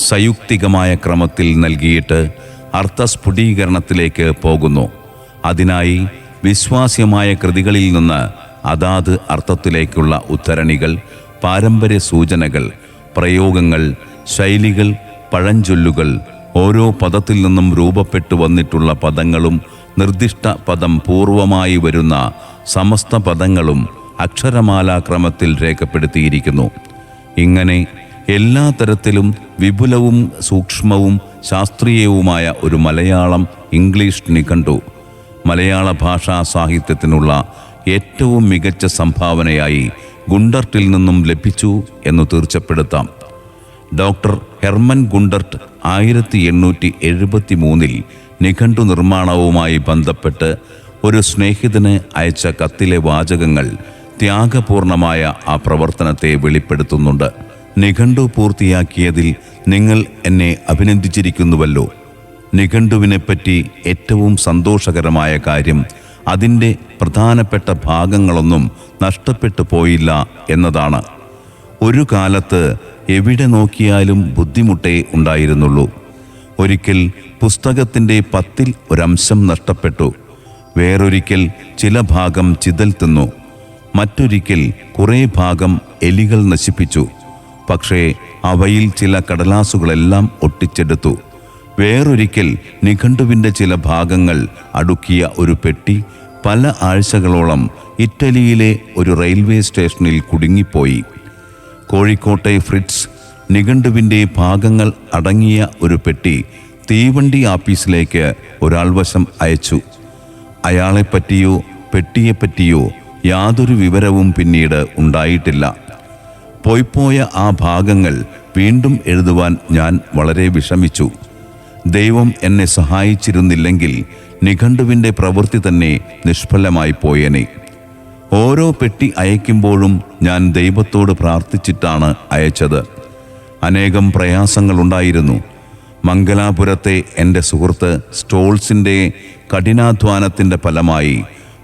സയുക്തികമായ ക്രമത്തിൽ നൽകിയിട്ട് അർത്ഥസ്ഫുടീകരണത്തിലേക്ക് പോകുന്നു. അതിനായി വിശ്വാസ്യമായ കൃതികളിൽ നിന്ന് അതാത് അർത്ഥത്തിലേക്കുള്ള ഉദ്ധരണികൾ, പാരമ്പര്യ സൂചനകൾ, പ്രയോഗങ്ങൾ, ശൈലികൾ, പഴഞ്ചൊല്ലുകൾ, ഓരോ പദത്തിൽ നിന്നും രൂപപ്പെട്ടു വന്നിട്ടുള്ള പദങ്ങളും നിർദ്ദിഷ്ട പദം പൂർവമായി വരുന്ന സമസ്ത പദങ്ങളും അക്ഷരമാലാക്രമത്തിൽ രേഖപ്പെടുത്തിയിരിക്കുന്നു. ഇങ്ങനെ എല്ലാ തരത്തിലും വിപുലവും സൂക്ഷ്മവും ശാസ്ത്രീയവുമായ ഒരു മലയാളം ഇംഗ്ലീഷ് നിഘണ്ടു മലയാള ഭാഷാ സാഹിത്യത്തിനുള്ള ഏറ്റവും മികച്ച സംഭാവനയായി ഗുണ്ടർട്ടിൽ നിന്നും ലഭിച്ചു എന്ന് തീർച്ചപ്പെടുത്താം. ഡോക്ടർ ഹെർമൻ ഗുണ്ടർട്ട് 1873 നിഘണ്ടു നിർമ്മാണവുമായി ബന്ധപ്പെട്ട് ഒരു സ്നേഹിതന് അയച്ച കത്തിലെ വാചകങ്ങൾ ത്യാഗപൂർണമായ ആ പ്രവർത്തനത്തെ വെളിപ്പെടുത്തുന്നുണ്ട്. നിഘണ്ടു പൂർത്തിയാക്കിയതിൽ നിങ്ങൾ എന്നെ അഭിനന്ദിച്ചിരിക്കുന്നുവല്ലോ. നിഘണ്ടുവിനെപ്പറ്റി ഏറ്റവും സന്തോഷകരമായ കാര്യം അതിൻ്റെ പ്രധാനപ്പെട്ട ഭാഗങ്ങളൊന്നും നഷ്ടപ്പെട്ടു പോയില്ല എന്നതാണ്. ഒരു കാലത്ത് എവിടെ നോക്കിയാലും ബുദ്ധിമുട്ടേ ഉണ്ടായിരുന്നുള്ളൂ. ഒരിക്കൽ പുസ്തകത്തിൻ്റെ 10ൽ ഒരംശം നഷ്ടപ്പെട്ടു. വേറൊരിക്കൽ ചില ഭാഗം ചിതൽ തിന്നു. മറ്റൊരിക്കൽ കുറേ ഭാഗം എലികൾ നശിപ്പിച്ചു. പക്ഷേ അവയിൽ ചില കടലാസുകളെല്ലാം ഒട്ടിച്ചെടുത്തു. വേറൊരിക്കൽ നിഘണ്ടുവിൻ്റെ ചില ഭാഗങ്ങൾ അടുക്കിയ ഒരു പെട്ടി പല ആഴ്ചകളോളം ഇറ്റലിയിലെ ഒരു റെയിൽവേ സ്റ്റേഷനിൽ കുടുങ്ങിപ്പോയി. കോഴിക്കോട്ടെ ഫ്രിറ്റ്സ് നിഘണ്ടുവിൻ്റെ ഭാഗങ്ങൾ അടങ്ങിയ ഒരു പെട്ടി തീവണ്ടി ആപ്പീസിലേക്ക് ഒരാൾ വശം അയച്ചു. അയാളെപ്പറ്റിയോ പെട്ടിയെപ്പറ്റിയോ യാതൊരു വിവരവും പിന്നീട് ഉണ്ടായിട്ടില്ല. പോയിപ്പോയ ആ ഭാഗങ്ങൾ വീണ്ടും എഴുതുവാൻ ഞാൻ വളരെ വിഷമിച്ചു. ദൈവം എന്നെ സഹായിച്ചിരുന്നില്ലെങ്കിൽ നിഘണ്ടുവിൻ്റെ പ്രവൃത്തി തന്നെ നിഷ്ഫലമായി പോയേനെ. ഓരോ പെട്ടി അയക്കുമ്പോഴും ഞാൻ ദൈവത്തോട് പ്രാർത്ഥിച്ചിട്ടാണ് അയച്ചത്. അനേകം പ്രയാസങ്ങളുണ്ടായിരുന്നു. മംഗലാപുരത്തെ എൻ്റെ സുഹൃത്ത് സ്റ്റോൾസിൻ്റെ കഠിനാധ്വാനത്തിൻ്റെ ഫലമായി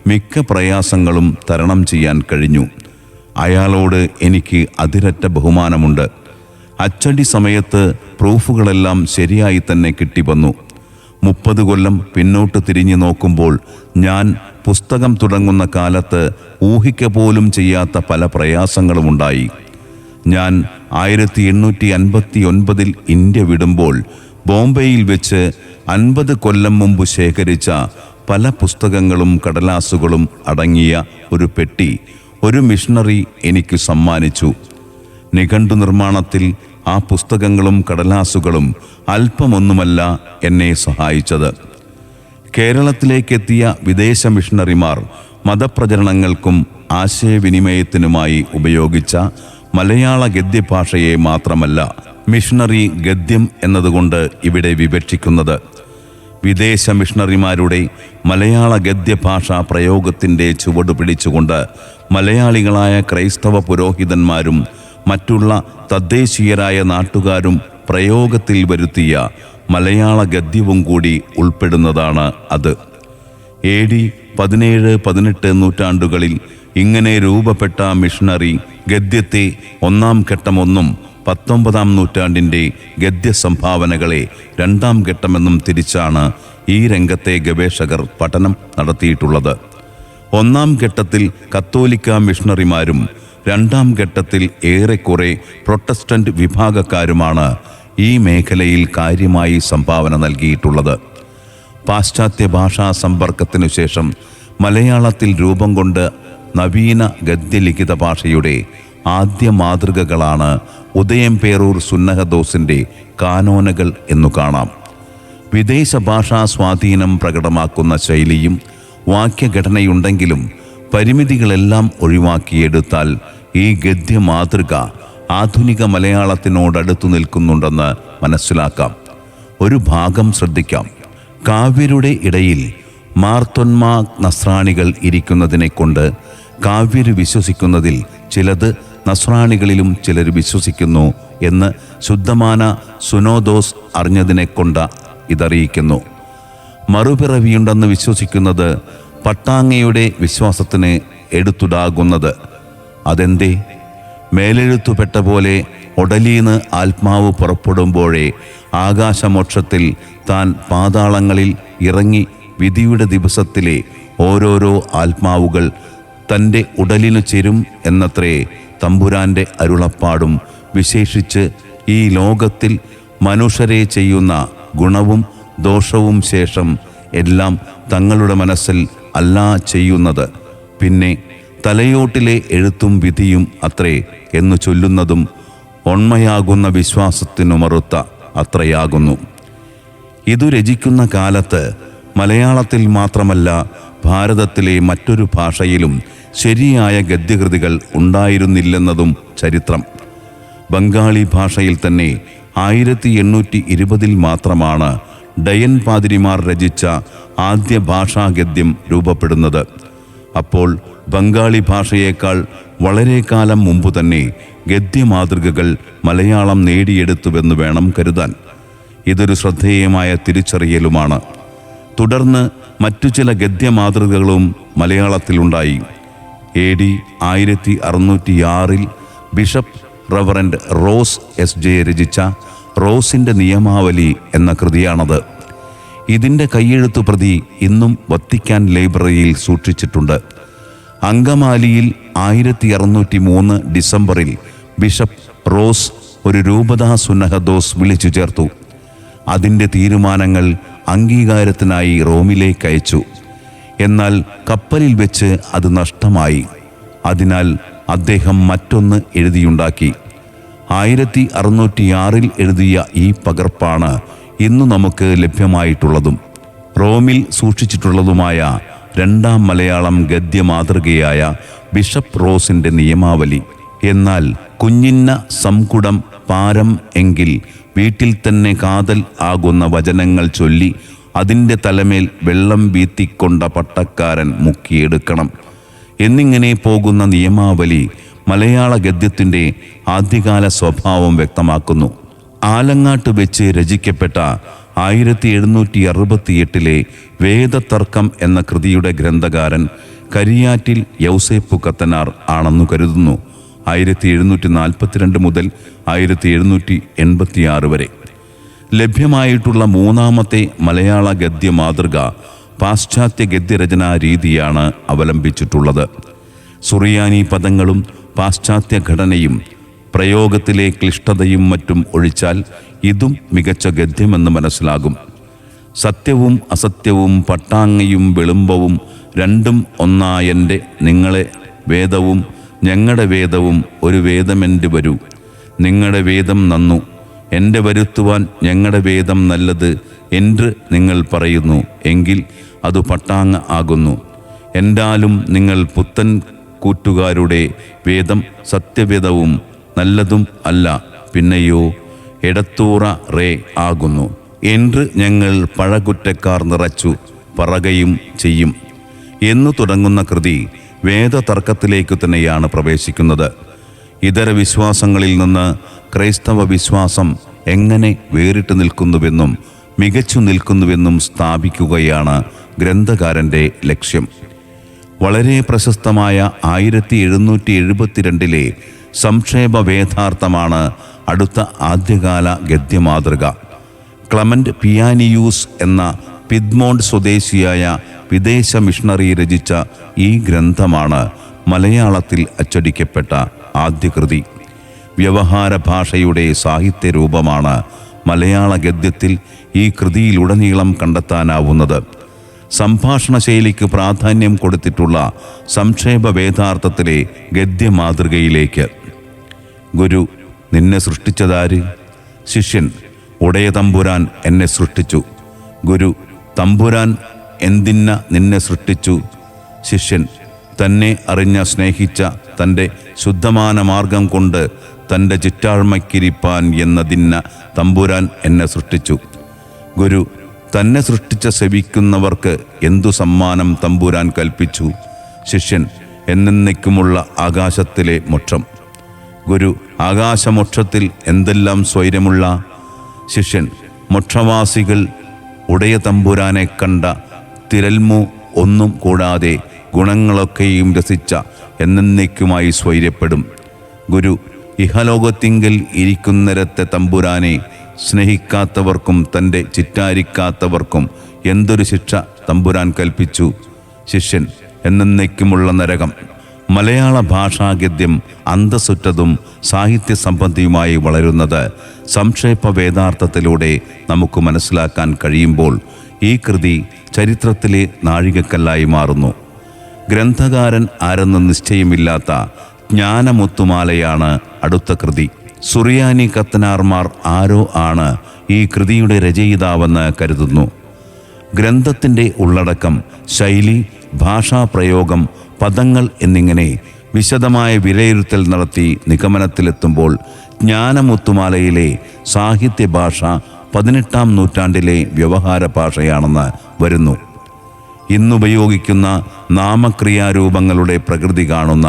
മിക്ക പ്രയാസങ്ങളും തരണം ചെയ്യാൻ കഴിഞ്ഞു. അയാളോട് എനിക്ക് അതിരറ്റ ബഹുമാനമുണ്ട്. അച്ചടി സമയത്ത് പ്രൂഫുകളെല്ലാം ശരിയായി തന്നെ കിട്ടിവന്നു. 30 കൊല്ലം പിന്നോട്ട് തിരിഞ്ഞു നോക്കുമ്പോൾ ഞാൻ പുസ്തകം തുടങ്ങുന്ന കാലത്ത് ഊഹിക്ക പോലും ചെയ്യാത്ത പല പ്രയാസങ്ങളുമുണ്ടായി. ഞാൻ 1859 ഇന്ത്യ വിടുമ്പോൾ ബോംബെയിൽ വെച്ച് 50 കൊല്ലം മുമ്പ് ശേഖരിച്ച പല പുസ്തകങ്ങളും കടലാസുകളും അടങ്ങിയ ഒരു പെട്ടി ഒരു മിഷണറി എനിക്ക് സമ്മാനിച്ചു. നിഘണ്ടു നിർമ്മാണത്തിൽ ആ പുസ്തകങ്ങളും കടലാസുകളും അല്പമൊന്നുമല്ല എന്നെ സഹായിച്ചത്. കേരളത്തിലേക്കെത്തിയ വിദേശ മിഷണറിമാർ മതപ്രചരണങ്ങൾക്കും ആശയവിനിമയത്തിനുമായി ഉപയോഗിച്ച മലയാള ഗദ്യഭാഷയെ മാത്രമല്ല മിഷണറി ഗദ്യം എന്നതുകൊണ്ട് ഇവിടെ വിവക്ഷിക്കുന്നത്. വിദേശ മിഷണറിമാരുടെ മലയാള ഗദ്യഭാഷ പ്രയോഗത്തിൻ്റെ ചുവട് പിടിച്ചുകൊണ്ട് മലയാളികളായ ക്രൈസ്തവ പുരോഹിതന്മാരും മറ്റുള്ള തദ്ദേശീയരായ നാട്ടുകാരും പ്രയോഗത്തിൽ വരുത്തിയ മലയാള ഗദ്യവും കൂടി ഉൾപ്പെടുന്നതാണ് അത്. AD 17-18 നൂറ്റാണ്ടുകളിൽ ഇങ്ങനെ രൂപപ്പെട്ട മിഷണറി ഗദ്യത്തെ 1-ാം ഘട്ടമൊന്നും 19-ാം നൂറ്റാണ്ടിൻ്റെ ഗദ്യ സംഭാവനകളെ 2-ാം ഘട്ടമെന്നും തിരിച്ചാണ് ഈ രംഗത്തെ ഗവേഷകർ പഠനം നടത്തിയിട്ടുള്ളത്. 1-ാം ഘട്ടത്തിൽ കത്തോലിക്ക മിഷണറിമാരും 2-ാം ഘട്ടത്തിൽ ഏറെക്കുറെ പ്രൊട്ടസ്റ്റന്റ് വിഭാഗക്കാരുമാണ് ഈ മേഖലയിൽ കാര്യമായി സംഭാവന നൽകിയിട്ടുള്ളത്. പാശ്ചാത്യ ഭാഷാ സമ്പർക്കത്തിനു ശേഷം മലയാളത്തിൽ രൂപം കൊണ്ട് നവീന ഗദ്യലിഖിത ഭാഷയുടെ ആദ്യ മാതൃകകളാണ് ഉദയംപേരൂർ സുന്നഹദോസിൻ്റെ കാനോനകൾ എന്നു കാണാം. വിദേശ ഭാഷാ സ്വാധീനം പ്രകടമാക്കുന്ന ശൈലിയും വാക്യഘടനയുണ്ടെങ്കിലും പരിമിതികളെല്ലാം ഒഴിവാക്കിയെടുത്താൽ ഈ ഗദ്യ മാതൃക ആധുനിക മലയാളത്തിനോടടുത്തു നിൽക്കുന്നുണ്ടെന്ന് മനസ്സിലാക്കാം. ഒരു ഭാഗം ശ്രദ്ധിക്കാം. കാവ്യരുടെ ഇടയിൽ മാർത്തോന്മാ നസ്രാണികൾ ഇരിക്കുന്നതിനെ കൊണ്ട് കാവ്യർ വിശ്വസിക്കുന്നതിൽ ചിലത് നസ്രാണികളിലും ചിലർ വിശ്വസിക്കുന്നു എന്ന് ശുദ്ധമാന സുനോദോസ് അറിഞ്ഞതിനെ കൊണ്ട് ഇതറിയിക്കുന്നു. മറുപിറവിയുണ്ടെന്ന് വിശ്വസിക്കുന്നത് പട്ടാങ്ങയുടെ വിശ്വാസത്തിന് എടുത്തുടാകുന്നത്. അതെന്തേ? മേലെഴുത്തുപെട്ട പോലെ ഒടലീന്ന് ആത്മാവ് പുറപ്പെടുമ്പോഴേ ആകാശമോക്ഷത്തിൽ താൻ പാതാളങ്ങളിൽ ഇറങ്ങി വിധിയുടെ ദിവസത്തിലെ ഓരോരോ ആത്മാവുകൾ തൻ്റെ ഉടലിനു ചേരും എന്നത്രേ തമ്പുരാൻ്റെ അരുളപ്പാടും. വിശേഷിച്ച് ഈ ലോകത്തിൽ മനുഷ്യരെ ചെയ്യുന്ന ഗുണവും ദോഷവും ശേഷം എല്ലാം തങ്ങളുടെ മനസ്സിൽ അല്ല ചെയ്യുന്നത്. പിന്നെ തലയോട്ടിലെ എഴുത്തും വിധിയും അത്രേ എന്നു ചൊല്ലുന്നതും ഒന്മയാകുന്ന വിശ്വാസത്തിനു മറുത്ത അത്രയാകുന്നു. ഇതു രചിക്കുന്ന കാലത്ത് മലയാളത്തിൽ മാത്രമല്ല ഭാരതത്തിലെ മറ്റൊരു ഭാഷയിലും ശരിയായ ഗദ്യകൃതികൾ ഉണ്ടായിരുന്നില്ലെന്നതും ചരിത്രം. ബംഗാളി ഭാഷയിൽ തന്നെ 1820 മാത്രമാണ് ഡയൻ പാതിരിമാർ രചിച്ച ആദ്യ ഭാഷാഗദ്യം രൂപപ്പെടുന്നത്. അപ്പോൾ ബംഗാളി ഭാഷയേക്കാൾ വളരെ കാലം മുമ്പ് തന്നെ ഗദ്യമാതൃകകൾ മലയാളം നേടിയെടുത്തുവെന്ന് വേണം കരുതാൻ. ഇതൊരു ശ്രദ്ധേയമായ തിരിച്ചറിയലുമാണ്. തുടർന്ന് മറ്റു ചില ഗദ്യമാതൃകകളും മലയാളത്തിലുണ്ടായി. AD 1606 bishop reverend rose SJ രചിച്ച റോസിൻ്റെ നിയമാവലി എന്ന കൃതിയാണത്. ഇതിൻ്റെ കയ്യെഴുത്തു പ്രതി ഇന്നും വത്തിക്കാൻ ലൈബ്രറിയിൽ സൂക്ഷിച്ചിട്ടുണ്ട്. അങ്കമാലിയിൽ 1603 ഡിസംബറിൽ ബിഷപ്പ് റോസ് ഒരു രൂപതാ സുന്നഹദോസ് വിളിച്ചു ചേർത്തു. അതിൻ്റെ തീരുമാനങ്ങൾ അംഗീകാരത്തിനായി റോമിലേക്ക് അയച്ചു. എന്നാൽ കപ്പലിൽ വെച്ച് അത് നഷ്ടമായി. അതിനാൽ അദ്ദേഹം മറ്റൊന്ന് എഴുതിയുണ്ടാക്കി. 1606 എഴുതിയ ഈ പകർപ്പാണ് ഇന്നു നമുക്ക് ലഭ്യമായിട്ടുള്ളതും റോമിൽ സൂക്ഷിച്ചിട്ടുള്ളതുമായ 2-ാം മലയാളം ഗദ്യ മാതൃകയായ ബിഷപ്പ് റോസിൻ്റെ നിയമാവലി. എന്നാൽ കുഞ്ഞിന്ന സംകുടം പാരം എങ്കിൽ വീട്ടിൽ തന്നെ കാതൽ ആകുന്ന വചനങ്ങൾ ചൊല്ലി അതിൻ്റെ തലമേൽ വെള്ളം വീത്തിക്കൊണ്ട പട്ടക്കാരൻ മുക്കിയെടുക്കണം എന്നിങ്ങനെ പോകുന്ന നിയമാവലി മലയാള ഗദ്യത്തിൻ്റെ ആദ്യകാല സ്വഭാവം വ്യക്തമാക്കുന്നു. ആലങ്ങാട്ട് വെച്ച് രചിക്കപ്പെട്ട 1768 വേദതർക്കം എന്ന കൃതിയുടെ ഗ്രന്ഥകാരൻ കരിയാറ്റിൽ യൗസേപ്പ് കത്തനാർ ആണെന്നു കരുതുന്നു. 1742 മുതൽ 1786 വരെ ലഭ്യമായിട്ടുള്ള 3-ാമത്തെ മലയാള ഗദ്യ മാതൃക പാശ്ചാത്യ ഗദ്യരചനാ രീതിയാണ് അവലംബിച്ചിട്ടുള്ളത്. സുറിയാനി പദങ്ങളും പാശ്ചാത്യ ഘടനയും പ്രയോഗത്തിലെ ക്ലിഷ്ടതയും മറ്റും ഒഴിച്ചാൽ ഇതും മികച്ച ഗദ്യമെന്ന് മനസ്സിലാകും. സത്യവും അസത്യവും പട്ടാങ്ങയും വെളുമ്പവും രണ്ടും ഒന്നായൻ്റെ നിങ്ങളെ വേദവും ഞങ്ങളുടെ വേദവും ഒരു വേദമെൻ്റെ വരൂ നിങ്ങളുടെ വേദം നന്നു, എൻ്റെ വരുത്തുവാൻ ഞങ്ങളുടെ വേദം നല്ലത് എന്ന് നിങ്ങൾ പറയുന്നു എങ്കിൽ അത് പട്ടാങ്ങ ആകുന്നു. എന്താലും നിങ്ങൾ പുത്തൻ കൂറ്റുകാരുടെ വേദം സത്യവേദവും നല്ലതും അല്ല, പിന്നെയോ എടത്തൂറ റേ ആകുന്നു എന്ന് ഞങ്ങൾ പഴകുറ്റക്കാർ നിറച്ചു പറയുകയും ചെയ്യും എന്നു തുടങ്ങുന്ന കൃതി വേദതർക്കത്തിലേക്ക് തന്നെയാണ് പ്രവേശിക്കുന്നത്. ഇതര വിശ്വാസങ്ങളിൽ നിന്ന് ക്രൈസ്തവ വിശ്വാസം എങ്ങനെ വേറിട്ട് നിൽക്കുന്നുവെന്നും മികച്ചു നിൽക്കുന്നുവെന്നും സ്ഥാപിക്കുകയാണ് ഗ്രന്ഥകാരൻ്റെ ലക്ഷ്യം. വളരെ പ്രശസ്തമായ 1772 സംക്ഷേപ വേദാർത്ഥമാണ് അടുത്ത ആദ്യകാല ഗദ്യമാതൃക. ക്ലമന്റ് പിയാനിയൂസ് എന്ന പിദ്മോണ്ട് സ്വദേശിയായ വിദേശ മിഷണറി രചിച്ച ഈ ഗ്രന്ഥമാണ് മലയാളത്തിൽ അച്ചടിക്കപ്പെട്ട ആദ്യ കൃതി. വ്യവഹാര ഭാഷയുടെ സാഹിത്യരൂപമാണ് മലയാള ഗദ്യത്തിൽ ഈ കൃതിയിലുടനീളം കണ്ടെത്താനാവുന്നത്. സംഭാഷണ ശൈലിക്ക് പ്രാധാന്യം കൊടുത്തിട്ടുള്ള സംക്ഷേപ വേദാർത്ഥത്തിലെ ഗദ്യമാതൃകയിലേക്ക്. ഗുരു, നിന്നെ സൃഷ്ടിച്ചതാര്? ശിഷ്യൻ, ഉടയ തമ്പുരാൻ എന്നെ സൃഷ്ടിച്ചു. ഗുരു, തമ്പുരാൻ എന്തിന്ന നിന്നെ സൃഷ്ടിച്ചു? ശിഷ്യൻ, തന്നെ അറിഞ്ഞ സ്നേഹിച്ച തൻ്റെ ശുദ്ധമാന മാർഗം കൊണ്ട് തൻ്റെ ചിറ്റാഴ്മയ്ക്കിരിപ്പാൻ എന്നതിന്ന തമ്പുരാൻ എന്നെ സൃഷ്ടിച്ചു. ഗുരു, തന്നെ സൃഷ്ടിച്ച സെവിക്കുന്നവർക്ക് എന്തു സമ്മാനം തമ്പുരാൻ കൽപ്പിച്ചു? ശിഷ്യൻ, എന്നേക്കുമുള്ള ആകാശത്തിലെ മോക്ഷം. ഗുരു, ആകാശമോക്ഷത്തിൽ എന്തെല്ലാം സ്വൈരമുള്ള? ശിഷ്യൻ, മോക്ഷവാസികൾ ഉടയ തമ്പുരാനെ കണ്ട തിരൽമു ഒന്നും കൂടാതെ ഗുണങ്ങളൊക്കെയും രസിച്ച എന്നേക്കുമായി സ്വൈര്യപ്പെടും. ഗുരു, ഇഹലോകത്തിങ്കൽ ഇരിക്കുന്നിടത്തെ തമ്പുരാനെ സ്നേഹിക്കാത്തവർക്കും തൻ്റെ ചിറ്റാരിക്കാത്തവർക്കും എന്തൊരു ശിക്ഷ തമ്പുരാൻ കൽപ്പിച്ചു? ശിഷ്യൻ, എന്നേക്കുമുള്ള നരകം. മലയാള ഭാഷാഗദ്യം അന്തസ്സുറ്റതും സാഹിത്യസംബന്ധിയുമായി വളരുന്നത് സംക്ഷേപ വേദാർത്ഥത്തിലൂടെ നമുക്ക് മനസ്സിലാക്കാൻ കഴിയുമ്പോൾ ഈ കൃതി ചരിത്രത്തിലെ നാഴികക്കല്ലായി മാറുന്നു. ഗ്രന്ഥകാരൻ ആരെന്ന് നിശ്ചയമില്ലാത്ത ജ്ഞാനമുത്തുമാലയാണ് അടുത്ത കൃതി. സുറിയാനി കത്തനാർമാർ ആരോ ആണ് ഈ കൃതിയുടെ രചയിതാവെന്ന് കരുതുന്നു. ഗ്രന്ഥത്തിൻ്റെ ഉള്ളടക്കം, ശൈലി, ഭാഷാപ്രയോഗം, പദങ്ങൾ എന്നിങ്ങനെ വിശദമായ വിലയിരുത്തൽ നടത്തി നിഗമനത്തിലെത്തുമ്പോൾ ജ്ഞാനമുത്തുമാലയിലെ സാഹിത്യഭാഷ 18-ാം നൂറ്റാണ്ടിലെ വ്യവഹാര ഭാഷയാണെന്ന് വരുന്നു. ഇന്നുപയോഗിക്കുന്ന നാമക്രിയാരൂപങ്ങളുടെ പ്രകൃതി കാണുന്ന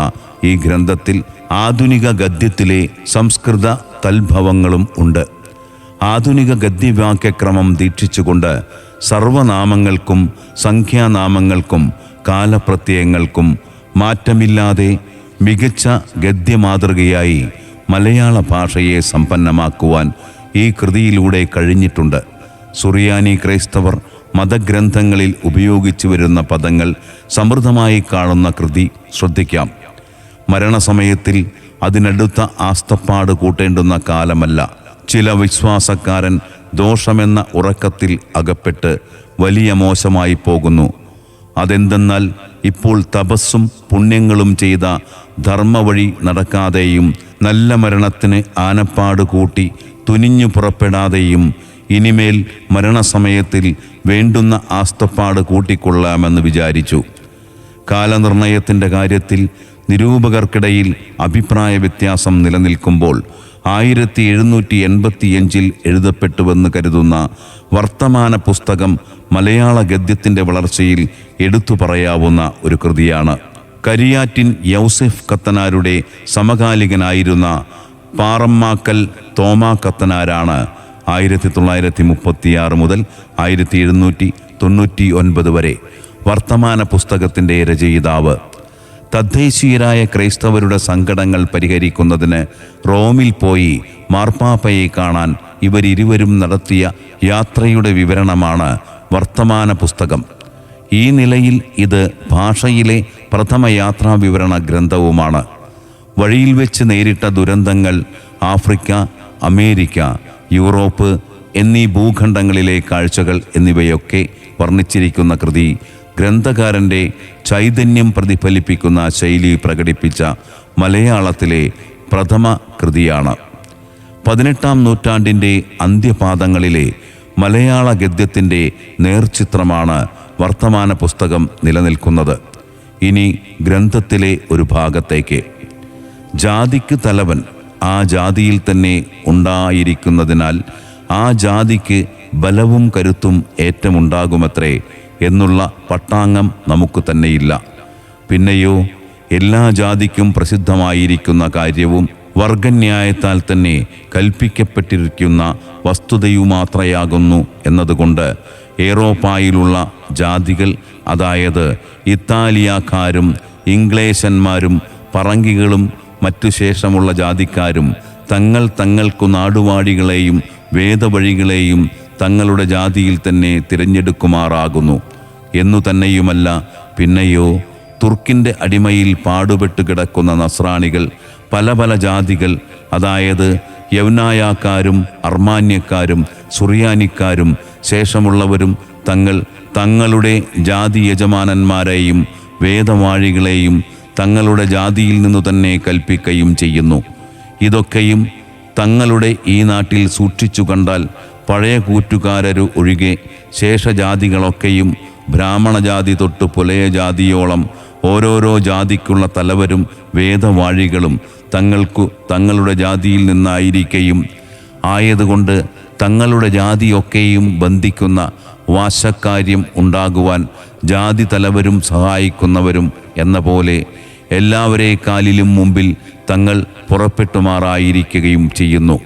ഈ ഗ്രന്ഥത്തിൽ ആധുനിക ഗദ്യത്തിലെ സംസ്കൃത തൽഭവങ്ങളും ഉണ്ട്. ആധുനിക ഗദ്യവാക്യക്രമം ദീക്ഷിച്ചുകൊണ്ട് സർവനാമങ്ങൾക്കും സംഖ്യാനാമങ്ങൾക്കും കാലപ്രത്യയങ്ങൾക്കും മാറ്റമില്ലാതെ മികച്ച ഗദ്യമാതൃകയായി മലയാള ഭാഷയെ സമ്പന്നമാക്കുവാൻ ഈ കൃതിയിലൂടെ കഴിഞ്ഞിട്ടുണ്ട്. സുറിയാനി ക്രൈസ്തവർ മതഗ്രന്ഥങ്ങളിൽ ഉപയോഗിച്ചു വരുന്ന പദങ്ങൾ സമൃദ്ധമായി കാണുന്ന കൃതി ശ്രദ്ധിക്കാം. മരണസമയത്തിൽ അതിനടുത്ത ആസ്തപ്പാട് കൂട്ടേണ്ടുന്ന കാലമല്ല. ചില വിശ്വാസക്കാരൻ ദോഷമെന്ന ഉറക്കത്തിൽ അകപ്പെട്ട് വലിയ മോശമായി പോകുന്നു. അതെന്തെന്നാൽ ഇപ്പോൾ തപസ്സും പുണ്യങ്ങളും ചെയ്ത ധർമ്മവഴി നടക്കാതെയും നല്ല മരണത്തിന് ആനപ്പാട് കൂട്ടി തുനിഞ്ഞു പുറപ്പെടാതെയും ഇനിമേൽ മരണസമയത്തിൽ വേണ്ടുന്ന ആസ്തപ്പാട് കൂട്ടിക്കൊള്ളാമെന്ന് വിചാരിച്ചു. കാലനിർണയത്തിൻ്റെ കാര്യത്തിൽ നിരൂപകർക്കിടയിൽ അഭിപ്രായ വ്യത്യാസം നിലനിൽക്കുമ്പോൾ 1785 എഴുതപ്പെട്ടുവെന്ന് കരുതുന്ന വർത്തമാന പുസ്തകം മലയാള ഗദ്യത്തിൻ്റെ വളർച്ചയിൽ എടുത്തു പറയാവുന്ന ഒരു കൃതിയാണ്. കരിയാറ്റിൻ യൗസഫ് കത്തനാരുടെ സമകാലികനായിരുന്ന പാറമ്മാക്കൽ തോമാ കത്തനാരാണ് 1936 മുതൽ 1799 വരെ വർത്തമാന പുസ്തകത്തിൻ്റെ രചയിതാവ്. തദ്ദേശീയരായ ക്രൈസ്തവരുടെ സങ്കടങ്ങൾ പരിഹരിക്കുന്നതിന് റോമിൽ പോയി മാർപ്പാപ്പയെ കാണാൻ ഇവരിരുവരും നടത്തിയ യാത്രയുടെ വിവരണമാണ് വർത്തമാന പുസ്തകം. ഈ നിലയിൽ ഇത് ഭാഷയിലെ പ്രഥമ യാത്രാ വിവരണ ഗ്രന്ഥവുമാണ്. വഴിയിൽ വെച്ച് നേരിട്ട ദുരന്തങ്ങൾ, ആഫ്രിക്ക, അമേരിക്ക, യൂറോപ്പ് എന്നീ ഭൂഖണ്ഡങ്ങളിലെ കാഴ്ചകൾ എന്നിവയൊക്കെ വർണ്ണിച്ചിരിക്കുന്ന കൃതി ഗ്രന്ഥകാരൻ്റെ ചൈതന്യം പ്രതിഫലിപ്പിക്കുന്ന ശൈലി പ്രകടിപ്പിച്ച മലയാളത്തിലെ പ്രഥമ കൃതിയാണ്. 18-ാം നൂറ്റാണ്ടിൻ്റെ അന്ത്യപാദങ്ങളിലെ മലയാള ഗദ്യത്തിൻ്റെ നേർചിത്രമാണ് വർത്തമാന പുസ്തകം നിലനിൽക്കുന്നത്. ഇനി ഗ്രന്ഥത്തിലെ ഒരു ഭാഗത്തേക്ക്. ജാതിക്ക് തലവൻ ആ ജാതിയിൽ തന്നെ ഉണ്ടായിരിക്കുന്നതിനാൽ ആ ജാതിക്ക് ബലവും കരുത്തും ഏറ്റമുണ്ടാകുമത്രേ എന്നുള്ള പട്ടാങ്ങം നമുക്ക് തന്നെയില്ല. പിന്നെയോ എല്ലാ ജാതിക്കും പ്രസിദ്ധമായിരിക്കുന്ന കാര്യവും വർഗന്യായത്താൽ തന്നെ കൽപ്പിക്കപ്പെട്ടിരിക്കുന്ന വസ്തുതയുമാത്രയാകുന്നു എന്നതുകൊണ്ട് ഏറോപ്പായിലുള്ള ജാതികൾ, അതായത് ഇത്താലിയക്കാരും ഇംഗ്ലേശന്മാരും പറങ്കികളും മറ്റു ശേഷമുള്ള ജാതിക്കാരും തങ്ങൾക്കു നാടുവാഴികളെയും വേദവഴികളെയും തങ്ങളുടെ ജാതിയിൽ തന്നെ തിരഞ്ഞെടുക്കുമാറാകുന്നു എന്നു തന്നെയുമല്ല, പിന്നെയോ തുർക്കിൻ്റെ അടിമയിൽ പാടുപെട്ട് കിടക്കുന്ന നസ്രാണികൾ പല പല ജാതികൾ, അതായത് യവനായക്കാരും അർമാന്യക്കാരും സുറിയാനിക്കാരും ശേഷമുള്ളവരും തങ്ങളുടെ ജാതി യജമാനന്മാരെയും വേദവാഴികളെയും തങ്ങളുടെ ജാതിയിൽ നിന്നു തന്നെ കൽപ്പിക്കുകയും ചെയ്യുന്നു. ഇതൊക്കെയും തങ്ങളുടെ ഈ നാട്ടിൽ സൂക്ഷിച്ചു കണ്ടാൽ പഴയ കൂറ്റുകാരരു ഒഴികെ ശേഷജാതികളൊക്കെയും ബ്രാഹ്മണജാതി തൊട്ട് പുലയ ജാതിയോളം ഓരോരോ ജാതിക്കുള്ള തലവരും വേദവാഴികളും തങ്ങളുടെ ജാതിയിൽ നിന്നായിരിക്കുകയും ആയതുകൊണ്ട് തങ്ങളുടെ ജാതിയൊക്കെയും ബന്ധിക്കുന്ന വാശക്കാര്യം ഉണ്ടാകുവാൻ ജാതി തലവരും സഹായിക്കുന്നവരും എന്ന പോലെ എല്ലാവരേക്കാളിലും മുമ്പിൽ തങ്ങൾ പുറപ്പെട്ടുമാറായിരിക്കുകയും ചെയ്യുന്നു.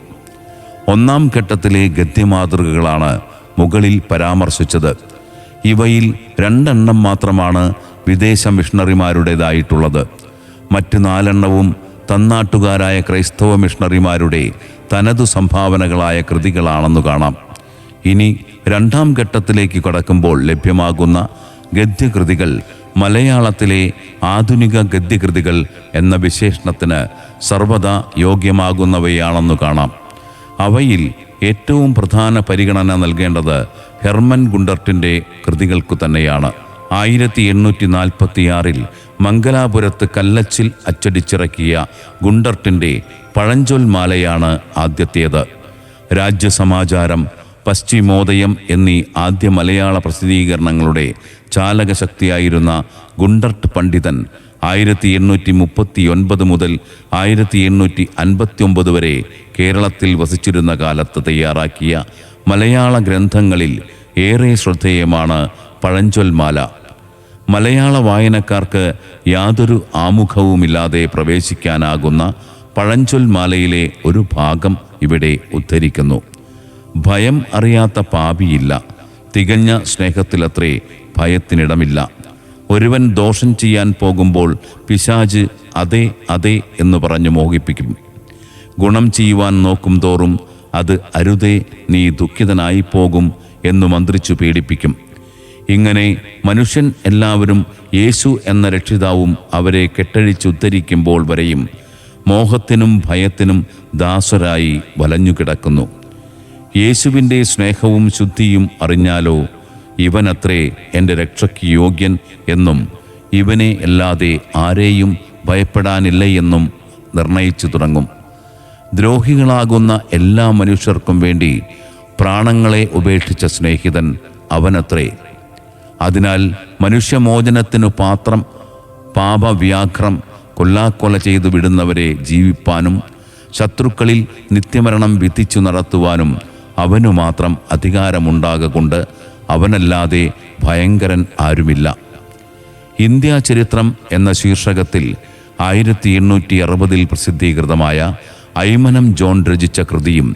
1-ാം ഘട്ടത്തിലെ ഗദ്യമാതൃകകളാണ് മുകളിൽ പരാമർശിച്ചത്. ഇവയിൽ 2 എണ്ണം മാത്രമാണ് വിദേശ മിഷണറിമാരുടേതായിട്ടുള്ളത്. മറ്റ് 4 എണ്ണവും തന്നാട്ടുകാരായ ക്രൈസ്തവ മിഷണറിമാരുടെ തനതു സംഭാവനകളായ കൃതികളാണെന്നു കാണാം. ഇനി 2-ാം ഘട്ടത്തിലേക്ക് കടക്കുമ്പോൾ ലഭ്യമാകുന്ന ഗദ്യകൃതികൾ മലയാളത്തിലെ ആധുനിക ഗദ്യകൃതികൾ എന്ന വിശേഷണത്തിന് സർവദാ യോഗ്യമാകുന്നവയാണെന്നു കാണാം. അവയിൽ ഏറ്റവും പ്രധാന പരിഗണന നൽകേണ്ടത് ഹെർമൻ ഗുണ്ടർട്ടിൻ്റെ കൃതികൾക്കു തന്നെയാണ്. 1846 മംഗലാപുരത്ത് കല്ലച്ചിൽ അച്ചടിച്ചിറക്കിയ ഗുണ്ടർട്ടിൻ്റെ പഴഞ്ചൊൽ മാലയാണ് ആദ്യത്തേത്. രാജ്യസമാചാരം, പശ്ചിമോദയം എന്നീ ആദ്യ മലയാള പ്രസിദ്ധീകരണങ്ങളുടെ ചാലകശക്തിയായിരുന്ന ഗുണ്ടർട്ട് പണ്ഡിതൻ 1839 മുതൽ 1859 വരെ കേരളത്തിൽ വസിച്ചിരുന്ന കാലത്ത് തയ്യാറാക്കിയ മലയാള ഗ്രന്ഥങ്ങളിൽ ഏറെ ശ്രദ്ധേയമാണ് പഴഞ്ചൊൽമാല. മലയാള വായനക്കാർക്ക് യാതൊരു ആമുഖവുമില്ലാതെ പ്രവേശിക്കാനാകുന്ന പഴഞ്ചൊൽമാലയിലെ ഒരു ഭാഗം ഇവിടെ ഉദ്ധരിക്കുന്നു. ഭയം അറിയാത്ത പാപിയില്ല, തികഞ്ഞ സ്നേഹത്തിലത്രേ ഭയത്തിനിടമില്ല. ഒരുവൻ ദോഷം ചെയ്യാൻ പോകുമ്പോൾ പിശാച് അതെ അതെ എന്ന് പറഞ്ഞു മോഹിപ്പിക്കും. ഗുണം ചെയ്യുവാൻ നോക്കും തോറും അത് അരുതേ, നീ ദുഃഖിതനായി പോകും എന്നു മന്ത്രിച്ചു പീഡിപ്പിക്കും. ഇങ്ങനെ മനുഷ്യൻ എല്ലാവരും യേശു എന്ന രക്ഷിതാവും അവരെ കെട്ടഴിച്ചുദ്ധരിക്കുമ്പോൾ വരെയും മോഹത്തിനും ഭയത്തിനും ദാസരായി വലഞ്ഞുകിടക്കുന്നു. യേശുവിൻ്റെ സ്നേഹവും ശുദ്ധിയും അറിഞ്ഞാലോ ഇവനത്രേ എൻ്റെ രക്ഷയ്ക്ക് യോഗ്യൻ എന്നും ഇവനെ അല്ലാതെ ആരെയും ഭയപ്പെടാനില്ല എന്നും നിർണയിച്ചു തുടങ്ങും. ദ്രോഹികളാകുന്ന എല്ലാ മനുഷ്യർക്കും വേണ്ടി പ്രാണങ്ങളെ ഉപേക്ഷിച്ച സ്നേഹിതൻ അവനത്രേ. അതിനാൽ മനുഷ്യമോചനത്തിനു പാത്രം പാപവ്യാഘ്രം കൊല്ലാക്കൊല ചെയ്തു വിടുന്നവരെ ജീവിപ്പാനും ശത്രുക്കളിൽ നിത്യമരണം വിധിച്ചു നടത്തുവാനും അവനു മാത്രം അധികാരമുണ്ടാകൊണ്ട് അവനല്ലാതെ ഭയങ്കരൻ ആരുമില്ല. ഇന്ത്യാ ചരിത്രം എന്ന ശീർഷകത്തിൽ 1860 പ്രസിദ്ധീകൃതമായ ഐമനം ജോൺ രചിച്ച കൃതിയും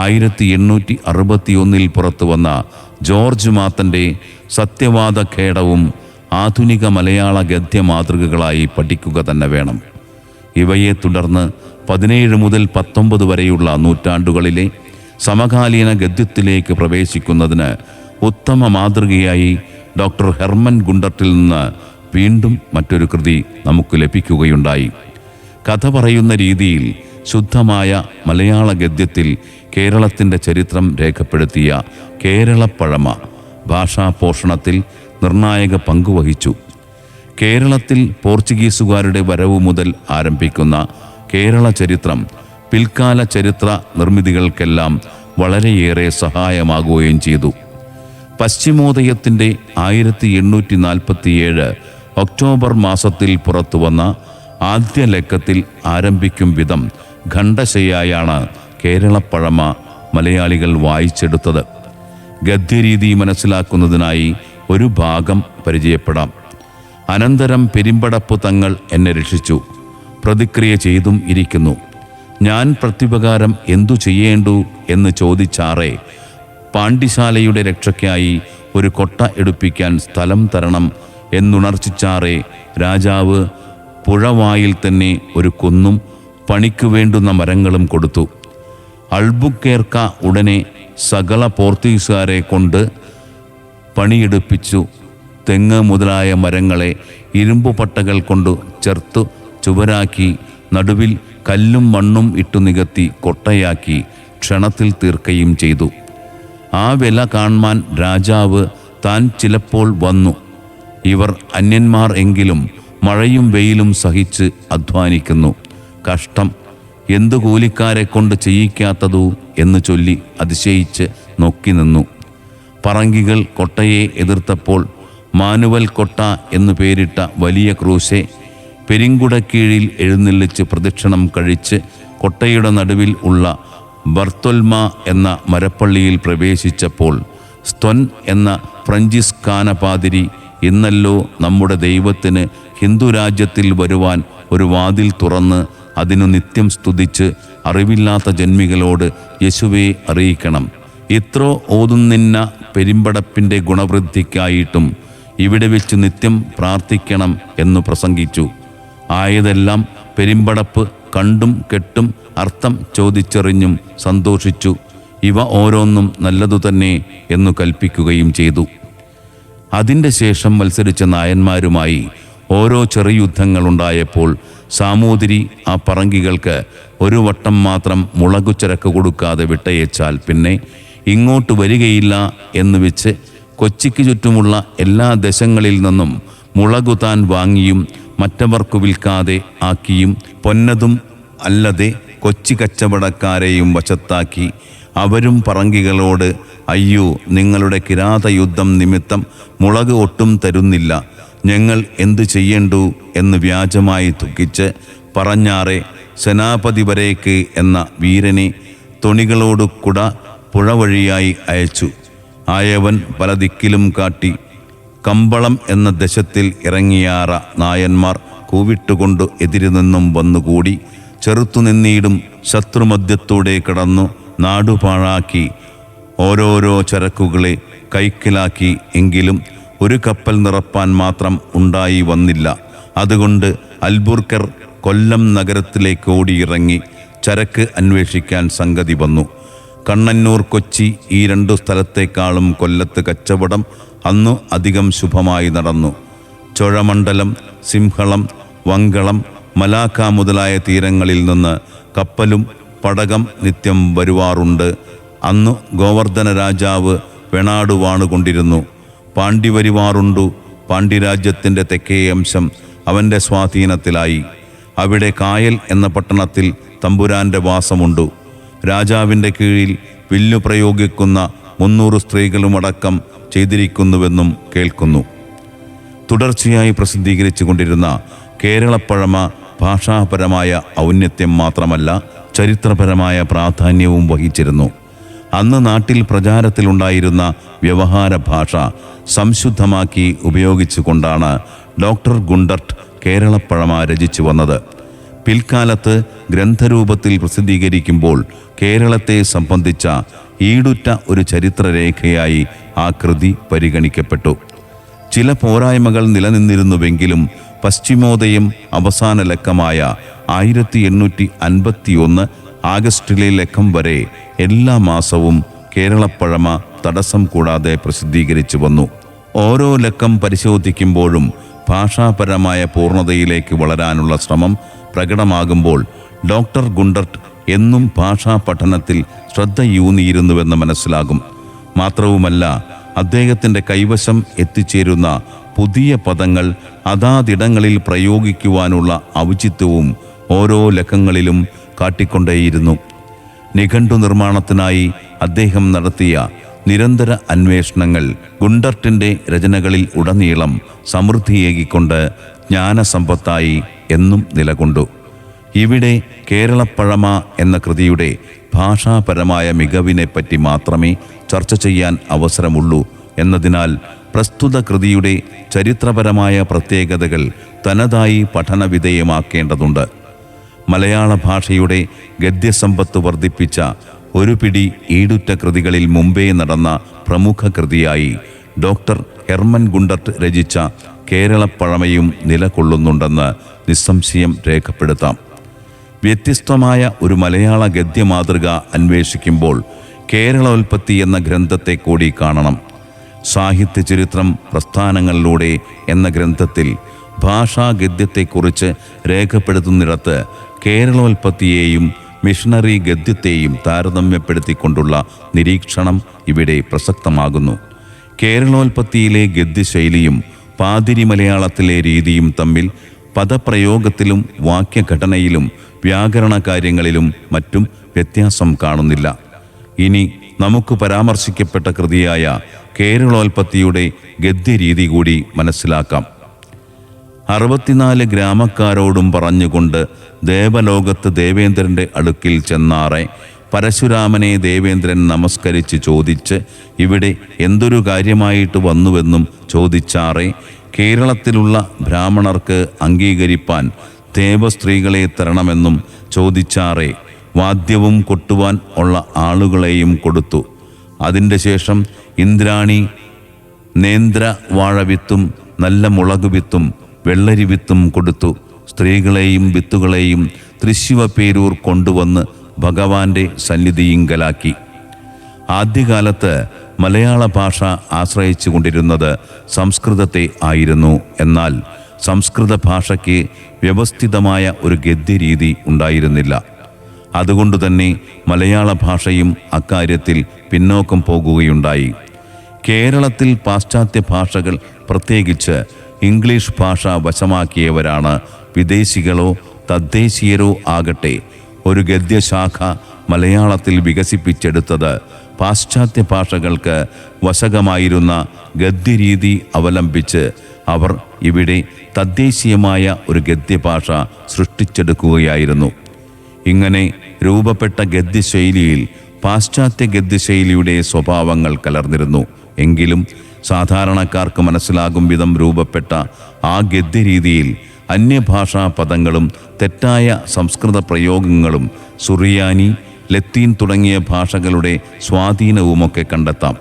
1861 പുറത്തുവന്ന ജോർജ് മാത്തൻ്റെ സത്യവാദ ഖേടവും ആധുനിക മലയാള ഗദ്യമാതൃകകളായി പഠിക്കുക തന്നെ വേണം. ഇവയെ തുടർന്ന് 17 മുതൽ 19 വരെയുള്ള നൂറ്റാണ്ടുകളിലെ സമകാലീന ഗദ്യത്തിലേക്ക് പ്രവേശിക്കുന്നതിന് ഉത്തമ മാതൃകയായി ഡോക്ടർ ഹെർമൻ ഗുണ്ടർട്ടിൽ നിന്ന് വീണ്ടും മറ്റൊരു കൃതി നമുക്ക് ലഭിക്കുകയുണ്ടായി. കഥ പറയുന്ന രീതിയിൽ ശുദ്ധമായ മലയാള ഗദ്യത്തിൽ കേരളത്തിൻ്റെ ചരിത്രം രേഖപ്പെടുത്തിയ കേരളപ്പഴമ ഭാഷാപോഷണത്തിൽ നിർണായക പങ്കുവഹിച്ചു. കേരളത്തിൽ പോർച്ചുഗീസുകാരുടെ വരവ് മുതൽ ആരംഭിക്കുന്ന കേരള ചരിത്രം പിൽക്കാല ചരിത്ര നിർമ്മിതികൾക്കെല്ലാം വളരെയേറെ സഹായമാകുകയും ചെയ്തു. പശ്ചിമോദയത്തിൻ്റെ 1847 ഒക്ടോബർ മാസത്തിൽ പുറത്തുവന്ന ആദ്യ ലക്കത്തിൽ ആരംഭിക്കും വിധം ഖണ്ഡശയായാണ് കേരളപ്പഴമ മലയാളികൾ വായിച്ചെടുത്തത്. ഗദ്യരീതി മനസ്സിലാക്കുന്നതിനായി ഒരു ഭാഗം പരിചയപ്പെടാം. അനന്തരം പെരുമ്പടപ്പ് തങ്ങൾ എന്നെ രക്ഷിച്ചു, പ്രതിക്രിയ ചെയ്തും ഇരിക്കുന്നു. ഞാൻ പ്രത്യുപകാരം എന്തു ചെയ്യേണ്ടു എന്ന് ചോദിച്ചാറേ, പാണ്ഡിശാലയുടെ രക്ഷയ്ക്കായി ഒരു കൊട്ട എടുപ്പിക്കാൻ സ്ഥലം തരണം എന്നുണർച്ചിച്ചാറേ, രാജാവ് പുഴവായിൽ തന്നെ ഒരു കുന്നും പണിക്കു വേണ്ടുന്ന മരങ്ങളും കൊടുത്തു. അൾബുക്കേർക്ക ഉടനെ സകല പോർത്തുഗീസുകാരെ കൊണ്ട് പണിയെടുപ്പിച്ചു. തെങ്ങ് മുതലായ മരങ്ങളെ ഇരുമ്പുപട്ടകൾ കൊണ്ട് ചേർത്തു ചുവരാക്കി നടുവിൽ കല്ലും മണ്ണും ഇട്ടു നികത്തി കൊട്ടയാക്കി ക്ഷണത്തിൽ തീർക്കുകയും ചെയ്തു. ആ വില കാണുവാൻ രാജാവ് താൻ ചിലപ്പോൾ വന്നു. ഇവർ അന്യന്മാർ എങ്കിലും മഴയും വെയിലും സഹിച്ച് അധ്വാനിക്കുന്നു. കഷ്ടം, എന്തു കൂലിക്കാരെ കൊണ്ട് ചെയ്യിക്കാത്തതു എന്ന് ചൊല്ലി അതിശയിച്ച് നോക്കി നിന്നു. പറങ്കികൾ കൊട്ടയെ എതിർത്തപ്പോൾ മാനുവൽ കൊട്ട എന്നു പേരിട്ട വലിയ ക്രൂശെ പെരിങ്കുടക്കീഴിൽ എഴുന്നള്ളിച്ച് പ്രദക്ഷിണം കഴിച്ച് കൊട്ടയുടെ നടുവിൽ ഉള്ള ബർത്തോൽമ എന്ന മരപ്പള്ളിയിൽ പ്രവേശിച്ചപ്പോൾ സ്തൊൻ എന്ന ഫ്രഞ്ചിസ്കാന പാതിരി, ഇന്നല്ലോ നമ്മുടെ ദൈവത്തിന് ഹിന്ദുരാജ്യത്തിൽ വരുവാൻ ഒരു വാതിൽ തുറന്ന് അതിനു നിത്യം സ്തുതിച്ച് അറിവില്ലാത്ത ജന്മികളോട് യേശുവെ അറിയിക്കണം. ഇത്രോ ഓതുന്നിന്ന പെരുമ്പടപ്പിൻ്റെ ഗുണവൃദ്ധിക്കായിട്ടും ഇവിടെ വെച്ച് നിത്യം പ്രാർത്ഥിക്കണം എന്നു പ്രസംഗിച്ചു. ആയതെല്ലാം പെരുമ്പടപ്പ് കണ്ടും കേട്ടും അർത്ഥം ചോദിച്ചറിഞ്ഞും സന്തോഷിച്ചു. ഇവ ഓരോന്നും നല്ലതു തന്നെ എന്നു കൽപ്പിക്കുകയും ചെയ്തു. അതിൻ്റെ ശേഷം മത്സരിച്ച നായന്മാരുമായി ഓരോ ചെറുയുദ്ധങ്ങളുണ്ടായപ്പോൾ സാമൂതിരി ആ പറങ്കികൾക്ക് ഒരു വട്ടം മാത്രം മുളകുചരക്ക് കൊടുക്കാതെ വിട്ടയച്ചാൽ പിന്നെ ഇങ്ങോട്ട് വരികയില്ല എന്ന് വെച്ച് കൊച്ചിക്ക് ചുറ്റുമുള്ള എല്ലാ ദേശങ്ങളിൽ നിന്നും മുളകു താൻ വാങ്ങിയും മറ്റവർക്കു വിൽക്കാതെ ആക്കിയും പൊന്നതും അല്ലതെ കൊച്ചി കച്ചവടക്കാരെയും വശത്താക്കി അവരും പറങ്കികളോട്, അയ്യോ, നിങ്ങളുടെ കിരാതയുദ്ധം നിമിത്തം മുളക് ഒട്ടും തരുന്നില്ല, ഞങ്ങൾ എന്തു ചെയ്യണ്ടു എന്ന് വ്യാജമായി ദുഃഖിച്ച് പറഞ്ഞാറെ സേനാപതി വരേക്ക് എന്ന വീരനെ തുണികളോട് കുട പുഴ വഴിയായി അയച്ചു. ആയവൻ പല ദിക്കിലും കാട്ടി കമ്പളം എന്ന ദേശത്തിൽ ഇറങ്ങിയാറ നായന്മാർ കൂവിട്ടുകൊണ്ട് എതിരി നിന്നും വന്നുകൂടി ചെറുത്തുനിന്നീടും ശത്രുമധ്യത്തൂടെ കടന്നു നാടുപാഴാക്കി ഓരോരോ ചരക്കുകളെ കൈക്കലാക്കി. എങ്കിലും ഒരു കപ്പൽ നിറപ്പാൻ മാത്രം ഉണ്ടായി വന്നില്ല. അതുകൊണ്ട് അൽബുർക്കർ കൊല്ലം നഗരത്തിലേക്ക് ഓടിയിറങ്ങി ചരക്ക് അന്വേഷിക്കാൻ സംഗതി വന്നു. കണ്ണന്നൂർ, കൊച്ചി ഈ രണ്ടു സ്ഥലത്തേക്കാളും കൊല്ലത്ത് കച്ചവടം അന്നു അധികം ശുഭമായി നടന്നു. ചൊഴമണ്ഡലം, സിംഹളം, വങ്കളം, മലാക്ക മുതലായ തീരങ്ങളിൽ നിന്ന് കപ്പലും പടകം നിത്യം വരുവാറുണ്ട്. അന്നു ഗോവർദ്ധന രാജാവ് വെണാട് വാണുകൊണ്ടിരുന്നു. പാണ്ഡ്യ വരുവാറുണ്ടു. പാണ്ഡ്യരാജ്യത്തിൻ്റെ തെക്കേ അംശം അവൻ്റെ സ്വാധീനത്തിലായി. അവിടെ കായൽ എന്ന പട്ടണത്തിൽ തമ്പുരാൻ്റെ വാസമുണ്ടു. രാജാവിൻ്റെ കീഴിൽ വില്ലു പ്രയോഗിക്കുന്ന 300 സ്ത്രീകളുമടക്കം ചെയ്തിരിക്കുന്നുവെന്നും കേൾക്കുന്നു. തുടർച്ചയായി പ്രസിദ്ധീകരിച്ചു കൊണ്ടിരുന്ന കേരളപ്പഴമ ഭാഷാപരമായ ഔന്നത്യം മാത്രമല്ല, ചരിത്രപരമായ പ്രാധാന്യവും വഹിച്ചിരുന്നു. അന്ന് നാട്ടിൽ പ്രചാരത്തിലുണ്ടായിരുന്ന വ്യവഹാര ഭാഷ സംശുദ്ധമാക്കി ഉപയോഗിച്ചുകൊണ്ടാണ് ഡോക്ടർ ഗുണ്ടർട്ട് കേരളപ്പഴമ രചിച്ചു വന്നത്. പിൽക്കാലത്ത് ഗ്രന്ഥരൂപത്തിൽ പ്രസിദ്ധീകരിക്കുമ്പോൾ കേരളത്തെ സംബന്ധിച്ച ഈടുറ്റ ഒരു ചരിത്രരേഖയായി ആ കൃതി പരിഗണിക്കപ്പെട്ടു. ചില പോരായ്മകൾ നിലനിന്നിരുന്നുവെങ്കിലും പശ്ചിമോദയം അവസാന ലക്കമായ 1851 ആഗസ്റ്റിലെ ലക്കം വരെ എല്ലാ മാസവും കേരളപ്പഴമ തടസ്സം കൂടാതെ പ്രസിദ്ധീകരിച്ചു വന്നു. ഓരോ ലക്കം പരിശോധിക്കുമ്പോഴും ഭാഷാപരമായ പൂർണ്ണതയിലേക്ക് വളരാനുള്ള ശ്രമം പ്രകടമാകുമ്പോൾ ഡോക്ടർ ഗുണ്ടർട്ട് എന്നും ഭാഷാ പഠനത്തിൽ ശ്രദ്ധയൂന്നിയിരുന്നുവെന്ന് മനസ്സിലാകും. മാത്രവുമല്ല, അദ്ദേഹത്തിൻ്റെ കൈവശം എത്തിച്ചേരുന്ന പുതിയ പദങ്ങൾ അതാതിടങ്ങളിൽ പ്രയോഗിക്കുവാനുള്ള ഔചിത്യവും ഓരോ ലക്കങ്ങളിലും കാട്ടിക്കൊണ്ടേയിരുന്നു. നിഘണ്ടു നിർമ്മാണത്തിനായി അദ്ദേഹം നടത്തിയ നിരന്തര അന്വേഷണങ്ങൾ ഗുണ്ടർട്ടിൻ്റെ രചനകളിൽ ഉടനീളം സമൃദ്ധിയേകിക്കൊണ്ട് ജ്ഞാനസമ്പത്തായി എന്നും നിലകൊണ്ടു. ഇവിടെ കേരളപ്പഴമ എന്ന കൃതിയുടെ ഭാഷാപരമായ മികവിനെപ്പറ്റി മാത്രമേ ചർച്ച ചെയ്യാൻ അവസരമുള്ളൂ എന്നതിനാൽ പ്രസ്തുത കൃതിയുടെ ചരിത്രപരമായ പ്രത്യേകതകൾ തനതായി പഠനവിധേയമാക്കേണ്ടതുണ്ട്. മലയാള ഭാഷയുടെ ഗദ്യസമ്പത്ത് വർദ്ധിപ്പിച്ച ഒരു പിടി ഈടുറ്റ കൃതികളിൽ മുമ്പേ നടന്ന പ്രമുഖ കൃതിയായി ഡോക്ടർ ഹെർമൻ ഗുണ്ടർട്ട് രചിച്ച കേരളപ്പഴമയും നിലകൊള്ളുന്നുണ്ടെന്ന് നിസ്സംശയം രേഖപ്പെടുത്താം. വ്യത്യസ്തമായ ഒരു മലയാള ഗദ്യമാതൃക അന്വേഷിക്കുമ്പോൾ കേരളോൽപ്പത്തി എന്ന ഗ്രന്ഥത്തെ കൂടി കാണണം. സാഹിത്യ ചരിത്രം പ്രസ്ഥാനങ്ങളിലൂടെ എന്ന ഗ്രന്ഥത്തിൽ ഭാഷാഗദ്യത്തെക്കുറിച്ച് രേഖപ്പെടുത്തുന്നിടത്ത് കേരളോൽപ്പത്തിയെയും മിഷണറി ഗദ്യത്തെയും താരതമ്യപ്പെടുത്തിക്കൊണ്ടുള്ള നിരീക്ഷണം ഇവിടെ പ്രസക്തമാകുന്നു. കേരളോൽപ്പത്തിയിലെ ഗദ്യശൈലിയും പാതിരി മലയാളത്തിലെ രീതിയും തമ്മിൽ പദപ്രയോഗത്തിലും വാക്യഘടനയിലും വ്യാകരണ കാര്യങ്ങളിലും മറ്റും വ്യത്യാസം കാണുന്നില്ല. ഇനി നമുക്ക് പരാമർശിക്കപ്പെട്ട കൃതിയായ കേരളോൽപ്പത്തിയുടെ ഗദ്യരീതി കൂടി മനസ്സിലാക്കാം. 64 ഗ്രാമക്കാരോടും പറഞ്ഞുകൊണ്ട് ദേവലോകത്ത് ദേവേന്ദ്രൻ്റെ അടുക്കിൽ ചെന്നാറെ പരശുരാമനെ ദേവേന്ദ്രൻ നമസ്കരിച്ച് ചോദിച്ച് ഇവിടെ എന്തൊരു കാര്യമായിട്ട് വന്നുവെന്നും ചോദിച്ചാറെ കേരളത്തിലുള്ള ബ്രാഹ്മണർക്ക് അംഗീകരിപ്പാൻ ദേവസ്ത്രീകളെ തരണമെന്നും ചോദിച്ചാറെ വാദ്യവും കൊട്ടുവാൻ ഉള്ള ആളുകളെയും കൊടുത്തു. അതിൻ്റെ ശേഷം ഇന്ദ്രാണി നേന്ദ്ര വാഴവിത്തും നല്ല മുളക് വിത്തും വെള്ളരി വിത്തും കൊടുത്തു. സ്ത്രീകളെയും വിത്തുകളെയും തൃശ്ശിവപേരൂർ കൊണ്ടുവന്ന് ഭഗവാന്റെ സന്നിധിയിങ്കലാക്കി. ആദ്യകാലത്ത് മലയാള ഭാഷ ആശ്രയിച്ചു കൊണ്ടിരുന്നത് സംസ്കൃതത്തെ ആയിരുന്നു. എന്നാൽ സംസ്കൃത ഭാഷയ്ക്ക് വ്യവസ്ഥിതമായ ഒരു ഗദ്യരീതി ഉണ്ടായിരുന്നില്ല. അതുകൊണ്ടുതന്നെ മലയാള ഭാഷയും അക്കാര്യത്തിൽ പിന്നോക്കം പോകുകയുണ്ടായി. കേരളത്തിൽ പാശ്ചാത്യ ഭാഷകൾ, പ്രത്യേകിച്ച് ഇംഗ്ലീഷ് ഭാഷ വശമാക്കിയവരാണ് വിദേശികളോ തദ്ദേശീയരോ ആകട്ടെ. ഒരു ഗദ്യശാഖ മലയാളത്തിൽ വികസിപ്പിച്ചെടുത്തത് പാശ്ചാത്യ ഭാഷകൾക്ക് വശകമായിരുന്ന ഗദ്യരീതി അവലംബിച്ച് അവർ ഇവിടെ തദ്ദേശീയമായ ഒരു ഗദ്യഭാഷ സൃഷ്ടിച്ചെടുക്കുകയായിരുന്നു. ഇങ്ങനെ രൂപപ്പെട്ട ഗദ്യശൈലിയിൽ പാശ്ചാത്യ ഗദ്യശൈലിയുടെ സ്വഭാവങ്ങൾ കലർന്നിരുന്നു. എങ്കിലും സാധാരണക്കാർക്ക് മനസ്സിലാകും വിധം രൂപപ്പെട്ട ആ ഗദ്യരീതിയിൽ അന്യഭാഷാ പദങ്ങളും തെറ്റായ സംസ്കൃത പ്രയോഗങ്ങളും സുറിയാനി, ലത്തീൻ തുടങ്ങിയ ഭാഷകളുടെ സ്വാധീനവുമൊക്കെ കണ്ടെത്താം.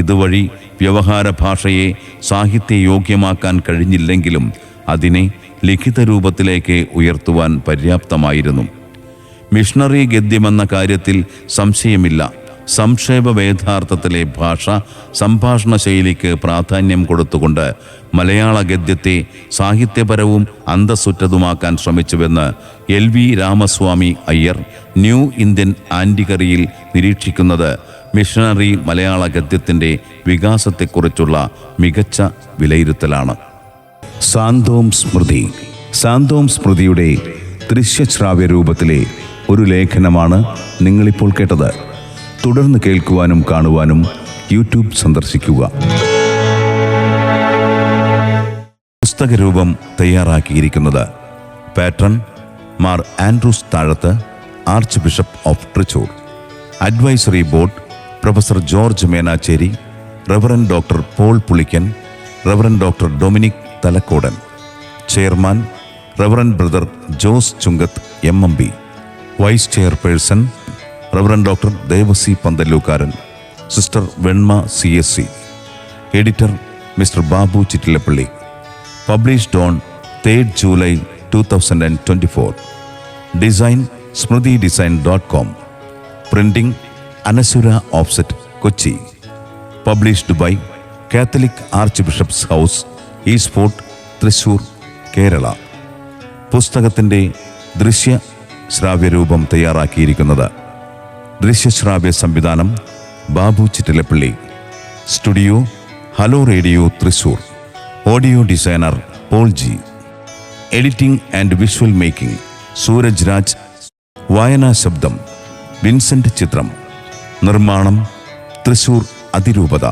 ഇതുവഴി വ്യവഹാര ഭാഷയെ സാഹിത്യയോഗ്യമാക്കാൻ കഴിഞ്ഞില്ലെങ്കിലും അതിനെ ലിഖിത രൂപത്തിലേക്ക് ഉയർത്തുവാൻ പര്യാപ്തമായിരുന്നു. മിഷണറി ഗദ്യമെന്ന കാര്യത്തിൽ സംശയമില്ല. സംക്ഷേപ വേദാർത്ഥത്തിലെ ഭാഷ സംഭാഷണ ശൈലിക്ക് പ്രാധാന്യം കൊടുത്തുകൊണ്ട് മലയാള ഗദ്യത്തെ സാഹിത്യപരവും അന്തസ്സുറ്റതുമാക്കാൻ ശ്രമിച്ചുവെന്ന് LV Ramaswami Iyer new Indian ആൻറ്റിക്കറിയിൽ നിരീക്ഷിക്കുന്നത് മിഷണറി മലയാള ഗദ്യത്തിൻ്റെ വികാസത്തെക്കുറിച്ചുള്ള മികച്ച വിലയിരുത്തലാണ്. സാന്തോം സ്മൃതി. സാന്തോം സ്മൃതിയുടെ ദൃശ്യശ്രാവ്യ രൂപത്തിലെ ഒരു ലേഖനമാണ് നിങ്ങളിപ്പോൾ കേട്ടത്. തുടർന്ന് കേൾക്കുവാനും കാണുവാനും യൂട്യൂബ് സന്ദർശിക്കുക. പുസ്തകരൂപം തയ്യാറാക്കിയിരിക്കുന്നത് patron Mar Andrews Thazhath, archbishop of Thrissur. Advisory board professor George Menachery, reverend doctor Paul Pulikkan, reverend doctor Dominic Thalakodan. Chairman reverend brother Jose Chunkath MMB. Vice chairperson reverend doctor Devassy Panthallookaran, sister Venma CSC. Editor mister Babu Chittilappilly. Published on 3 July 2024. Design smritidesign.com. Printing Anasura offset, Kochi. Published by Catholic archbishop's house, East Fort, Thrissur, Kerala. പുസ്തകത്തിൻ്റെ ദൃശ്യ ശ്രാവ്യരൂപം തയ്യാറാക്കിയിരിക്കുന്നത് ദൃശ്യശ്രാവ്യ സംവിധാനം Babu Chittilappally. Studio hello radio Thrissur. Audio designer Paul G. Editing and visual making Sooraj Raj, വായനാ ശബ്ദം Vincent ചിത്രം. നിർമ്മാണം തൃശൂർ അതിരൂപത.